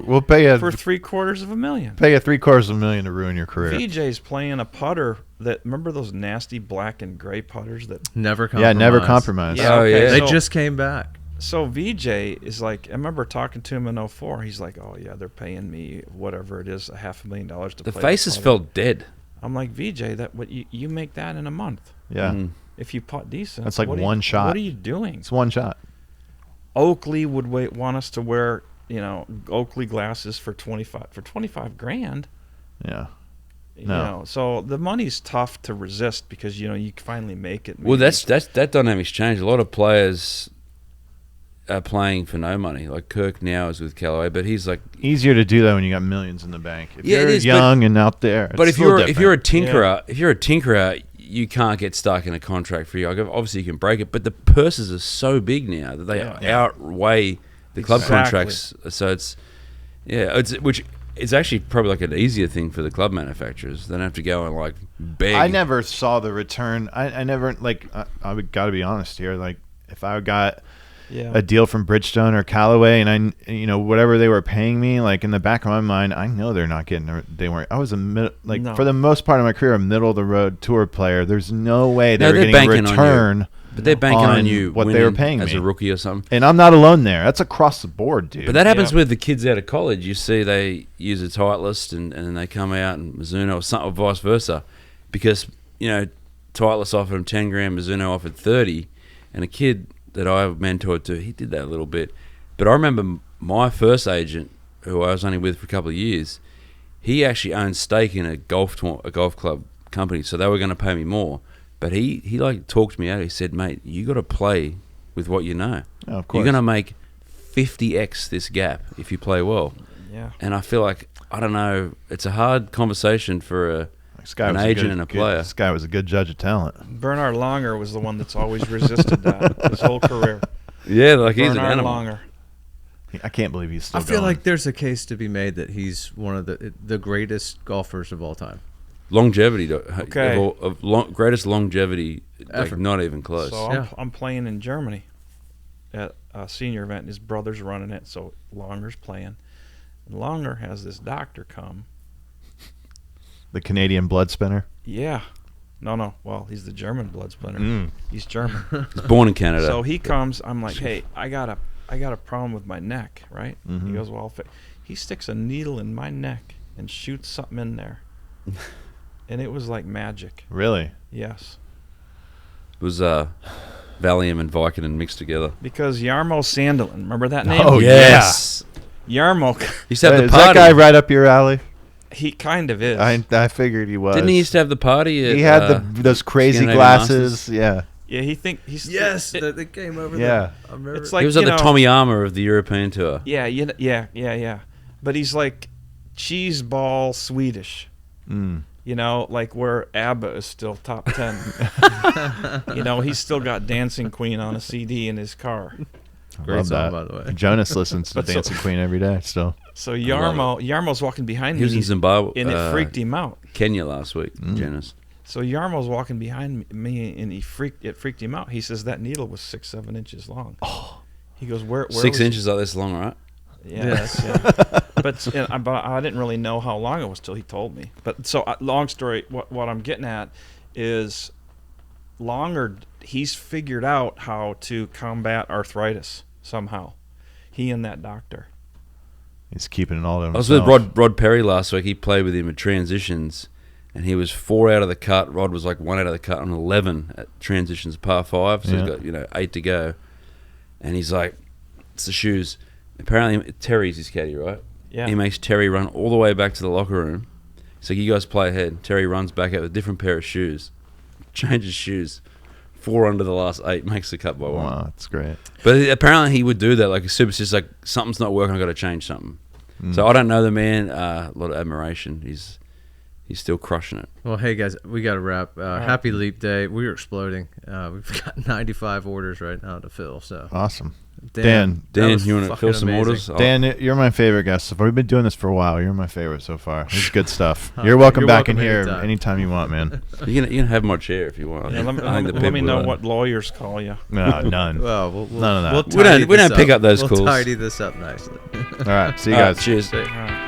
we'll pay you for $750,000. Pay you $750,000 to ruin your career. VJ's playing a putter that, remember those nasty black and gray putters that never compromise. Yeah, never compromise. Yeah, They just came back. So VJ is like, I remember talking to him in 2004. He's like, oh yeah, they're paying me whatever it is, $500,000 to play. The faces felt dead. I'm like, VJ, you make that in a month. Yeah. If you putt decent. That's like one shot. What are you doing? It's one shot. Oakley would want us to wear, Oakley glasses for $25,000. Yeah. So the money's tough to resist because you finally make it. Well, that dynamic's changed. A lot of players are playing for no money. Like Kirk now is with Callaway, but he's like easier to do that when you got millions in the bank. If you're it is, young and out there. But if you're a tinkerer, you can't get stuck in a contract for you. Obviously, you can break it, but the purses are so big now that they outweigh the club contracts. So it's actually probably like an easier thing for the club manufacturers. They don't have to go and beg. I never saw the return. I never I would got to be honest here. Like if I got a deal from Bridgestone or Callaway, and whatever they were paying me, in the back of my mind, I know they're not getting. They weren't. I was for the most part of my career, a middle of the road tour player. There's no way they were getting a return. But they're banking on you what they were paying as me a rookie or something. And I'm not alone there. That's across the board, dude. But that happens with the kids out of college. You see they use a Titleist and then they come out and Mizuno or something, or vice versa. Because, Titleist offered them 10 grand, Mizuno offered 30. And a kid that I mentored to, he did that a little bit. But I remember my first agent, who I was only with for a couple of years, he actually owned stake in a golf club company. So they were going to pay me more. But he talked to me out. He said, mate, you got to play with what you know. Oh, of course. You're going to make 50x this gap if you play well. Yeah. And I feel like, I don't know, it's a hard conversation for an agent and a player. This guy was a good judge of talent. Bernard Longer was the one that's always resisted that his whole career. Yeah, he's an Bernard animal. Longer. I can't believe he's still going. I feel going. like there's a case to be made that he's one of the greatest golfers of all time. Longevity, okay. Greatest longevity, not even close. So I'm playing in Germany at a senior event. His brother's running it, so Longer's playing. Longer has this doctor come. The Canadian blood spinner. Yeah. No. Well, he's the German blood spinner. He's German. He's born in Canada. So he comes. I'm like, hey, I got a problem with my neck, right? He goes, well, he sticks a needle in my neck and shoots something in there, and it was like magic. Really? Yes. It was Valium and Vicodin mixed together. Because Jarmo Sandelin, remember that name? Oh Yes. Jarmo. He used to have the Is party. that guy right up your alley? He kind of is. I figured he was. Didn't he used to have the party? He had those crazy Scandinavian glasses. Masters? Yeah. Yeah, he's Yes, they came over Yeah. there. I remember. It's like, he was you like the know, Tommy Armour of the European tour. Yeah. But he's like cheese ball Swedish. You know, like where ABBA is still top 10. You know, he's still got Dancing Queen on a CD in his car. Great Love song, that. by the way. Jonas listens to But so- Dancing Queen every day still. So Jarmo's walking behind He was me, in Zimbabwe, and it freaked him out. Kenya last week. Jonas. So Jarmo's walking behind me, and it freaked him out. He says that needle was 6-7 inches long. Oh. He goes, where 6 was inches like this long, right? Yes. But I didn't really know how long it was till he told me. But so long story. What I'm getting at is Longer. He's figured out how to combat arthritis somehow. He and that doctor. He's keeping it all to I himself. was with Rod Perry last week. He played with him at transitions, and he was 4 out of the cut. Rod was like 1 out of the cut on 11 at transitions, par 5. So he's got 8 to go, and he's like, "It's the shoes." Apparently, Terry's his caddy, right? Yeah. He makes Terry run all the way back to the locker room. So you guys play ahead. Terry runs back out with a different pair of shoes, changes shoes. 4 under the last 8, makes the cut by 1. Wow, that's great. But apparently he would do that. Like, it's just like, something's not working, I've got to change something. So I don't know the man. A lot of admiration. He's still crushing it. Well, hey guys, we got to wrap. Happy Leap Day. We are exploding. We've got 95 orders right now to fill. So Awesome. Dan, that Dan, was you want to fucking fill some amazing. orders? Dan, you're my favorite guest. We've been doing this for a while. You're my favorite so far. This is good stuff. Oh, You're welcome you're back welcome in here anytime. anytime you want, man. You can have my chair if you want. Yeah, I think the let me people know will. what lawyers call you. No, none. Well, None of that. We don't pick up those We'll calls. tidy this up nicely. All right. See you All right, guys. cheers. All right.